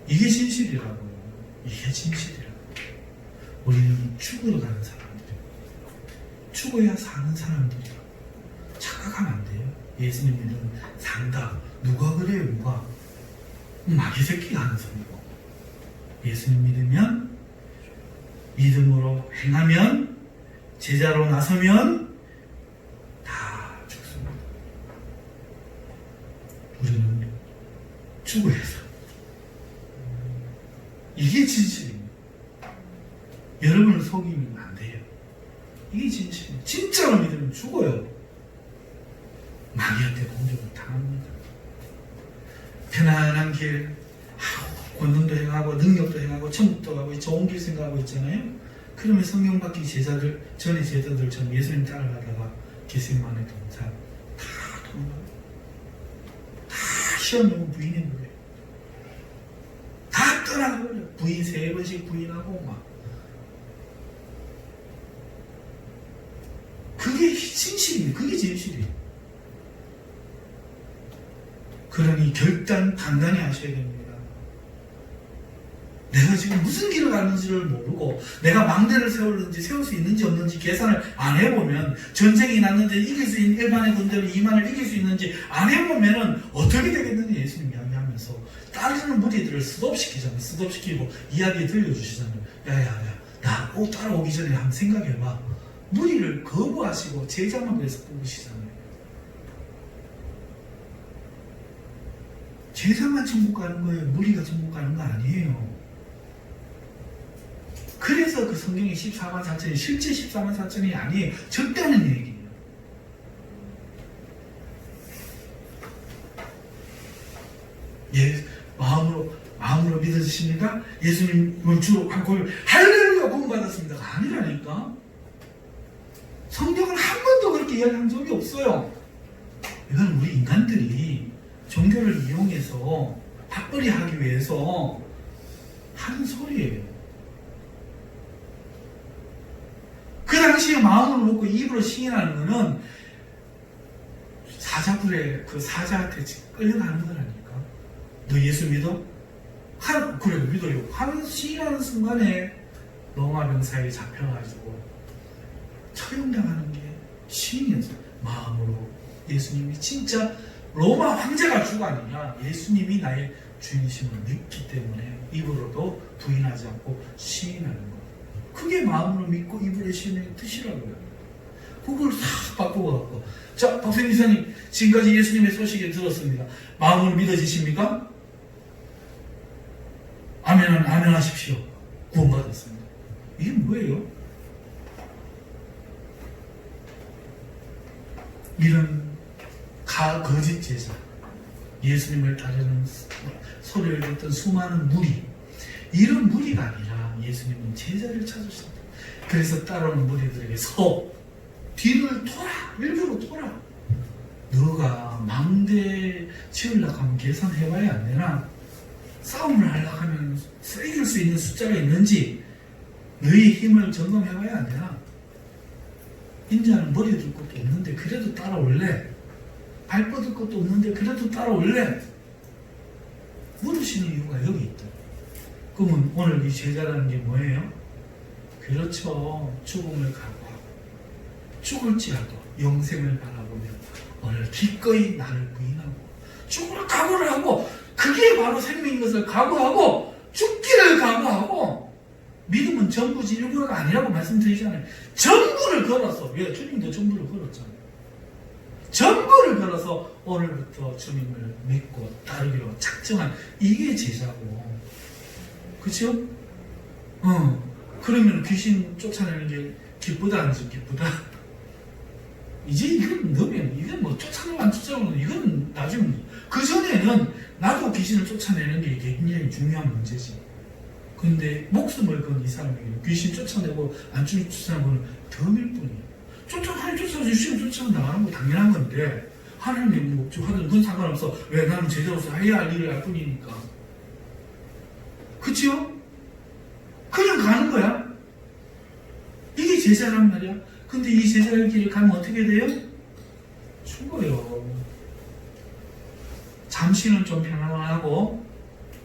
이게 진실이라고요. 이게 진실이라고. 우리는 죽으러 가는 사람들이에요. 죽어야 사는 사람들이에요. 착각하면 안 돼요. 예수님 믿으면 산다. 누가 그래요? 누가? 마귀 새끼가 하는 소리고. 예수님 믿으면, 믿음으로 행하면, 제자로 나서면 다 죽습니다. 우리는 죽어야 삽니다. 이게 진실입니다. 여러분을 속이면 안 돼요. 이게 진실입니다. 진짜로 믿으면 죽어요. 마귀한테 공격을 당합니다. 편안한 길, 권능도 행하고 능력도 행하고 천국도 가고 좋은 길 생각하고 있잖아요. 그러면 성경 받기 제자들, 전에 제자들처럼 예수님 따라가다가 겟세마네 동산 다 도망가요. 다 시험하고 부인해 버려요. 다 떠나버려요. 부인 3번씩 부인하고 막. 그게 진실이에요. 그게 진실이에요. 그러니 결단 단단히 하셔야 됩니다. 내가 지금 무슨 길을 가는지를 모르고 내가 망대를 세우는지 세울 수 있는지 없는지 계산을 안 해보면, 전쟁이 났는데 이길 수 있는 일반의 군대를 2만을 이길 수 있는지 안 해보면 어떻게 되겠느냐 예수님 이야기하면서 따르는 무리들을 스톱시키잖아요. 스톱시키고 이야기 들려주시잖아요. 야야야, 나 따라오기 전에 한번 생각해봐. 무리를 거부하시고 제자만 그래서 뽑으시잖아요. 제자만 천국 가는 거예요. 무리가 천국 가는 거 아니에요. 그래서 그 성경의 14만 4천이 실제 14만 4천이 아니에요. 적다는 얘기예요. 예, 마음으로 믿으십니까? 예수님을 주로 알고 할렐루야 구원받았습니다가 아니라니까. 성경은 한 번도 그렇게 이야기한 적이 없어요. 이건 우리 인간들이 종교를 이용해서 밥벌이 하기 위해서 하는 소리예요. 그 당시에 마음을 놓고 입으로 시인하는 거는 사자불에 그 사자한테 끌려가는 거라니까. 너 예수 믿어? 그래 믿어요. 하는 시인하는 순간에 로마 병사에 잡혀가지고 처형당하는 게 시인이었어요. 마음으로 예수님이 진짜 로마 황제가 주가 아니라 예수님이 나의 주인이심을 믿기 때문에 입으로도 부인하지 않고 시인하는 거예요. 그게 마음으로 믿고 입으로 시인의 뜻이라고요. 그걸 싹 바꾸어갖고, 자, 박수님 이사님, 지금까지 예수님의 소식을 들었습니다. 마음으로 믿어지십니까? 아멘은 아멘 하십시오. 구원받았습니다. 이게 뭐예요? 이런 거짓 제자, 예수님을 따르는 소리를 듣던 수많은 무리, 이런 무리가 아니라 예수님은 제자를 찾으셨다. 그래서 따라오는 무리들에게 뒤를 돌아, 일부러 돌아. 너가 망대 치우려고 하면 계산해봐야 안 되나? 싸움을 하려고 하면 이길 수 있는 숫자가 있는지 너희 힘을 점검해봐야 안 되나? 인자는 머리 들 것도 없는데 그래도 따라올래? 발 뻗을 것도 없는데 그래도 따라올래? 물으시는 이유가 여기 있다. 그러면 오늘 이 제자라는 게 뭐예요? 그렇죠. 죽음을 각오하고 죽을지라도 영생을 바라보며 오늘 기꺼이 나를 부인하고 죽을 각오를 하고, 그게 바로 생명인 것을 각오하고 죽기를 각오하고, 믿음은 전부지 일부가 아니라고 말씀드리잖아요. 전부를 걸어서, 왜? 주님도 전부를 걸었잖아요. 전부를 걸어서 오늘부터 주님을 믿고 따르기로 작정한, 이게 제자고. 그쵸? 그러면 귀신 쫓아내는 게 기쁘다 안 기쁘다? 이제 이건 넣으면, 이건 뭐 쫓아내면 안 쫓아내면 이건 나중에, 그 전에는 나도 귀신을 쫓아내는 게 굉장히 중요한 문제지. 근데 목숨을 건 이 사람에게 귀신 쫓아내고 안 쫓아내고는 덤일 뿐이에요. 하나님 쫓아주시면 쫓아나가는 거 당연한 건데, 하나님 목적하든 그건 상관없어. 왜? 나는 제자로서 해야 할 일을 할 뿐이니까. 그치요? 그냥 가는 거야. 이게 제자란 말이야. 근데 이 제자의 길을 가면 어떻게 돼요? 죽어요. 잠시는 좀 편안하고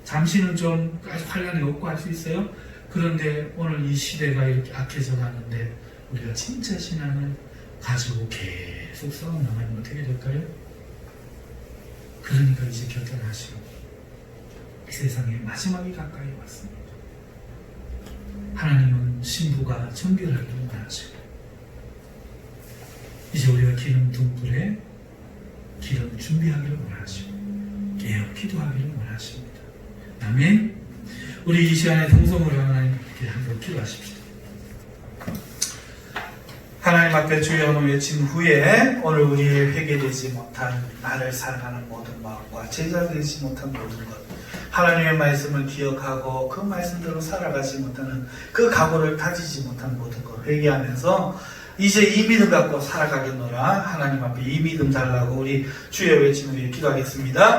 잠시는 좀 아주 환란이 없고 할 수 있어요. 그런데 오늘 이 시대가 이렇게 악해져 가는데 우리가 진짜 신앙을 가지고 계속 싸워나가면 어떻게 될까요? 그러니까 이제 결단하시고 세상의 마지막이 가까이 왔습니다. 하나님은 신부가 정결하기를 원하시고 이제 우리가 기름 등불에 기름 준비하기를 원하시고 깨어 기도하기를 원하십니다. 아멘. 우리 이 시간에 동성으로 하나님께 한번 기도하십시다. 하나님 앞에 주여 외친 후에 오늘 우리 회개되지 못한 나를 사랑하는 모든 마음과 제자되지 못한 모든 것 하나님의 말씀을 기억하고 그 말씀대로 살아가지 못하는 그 각오를 다지지 못한 모든 것 회개하면서 이제 이 믿음 갖고 살아가겠노라. 하나님 앞에 이 믿음 달라고 우리 주여 외친 후에 기도하겠습니다.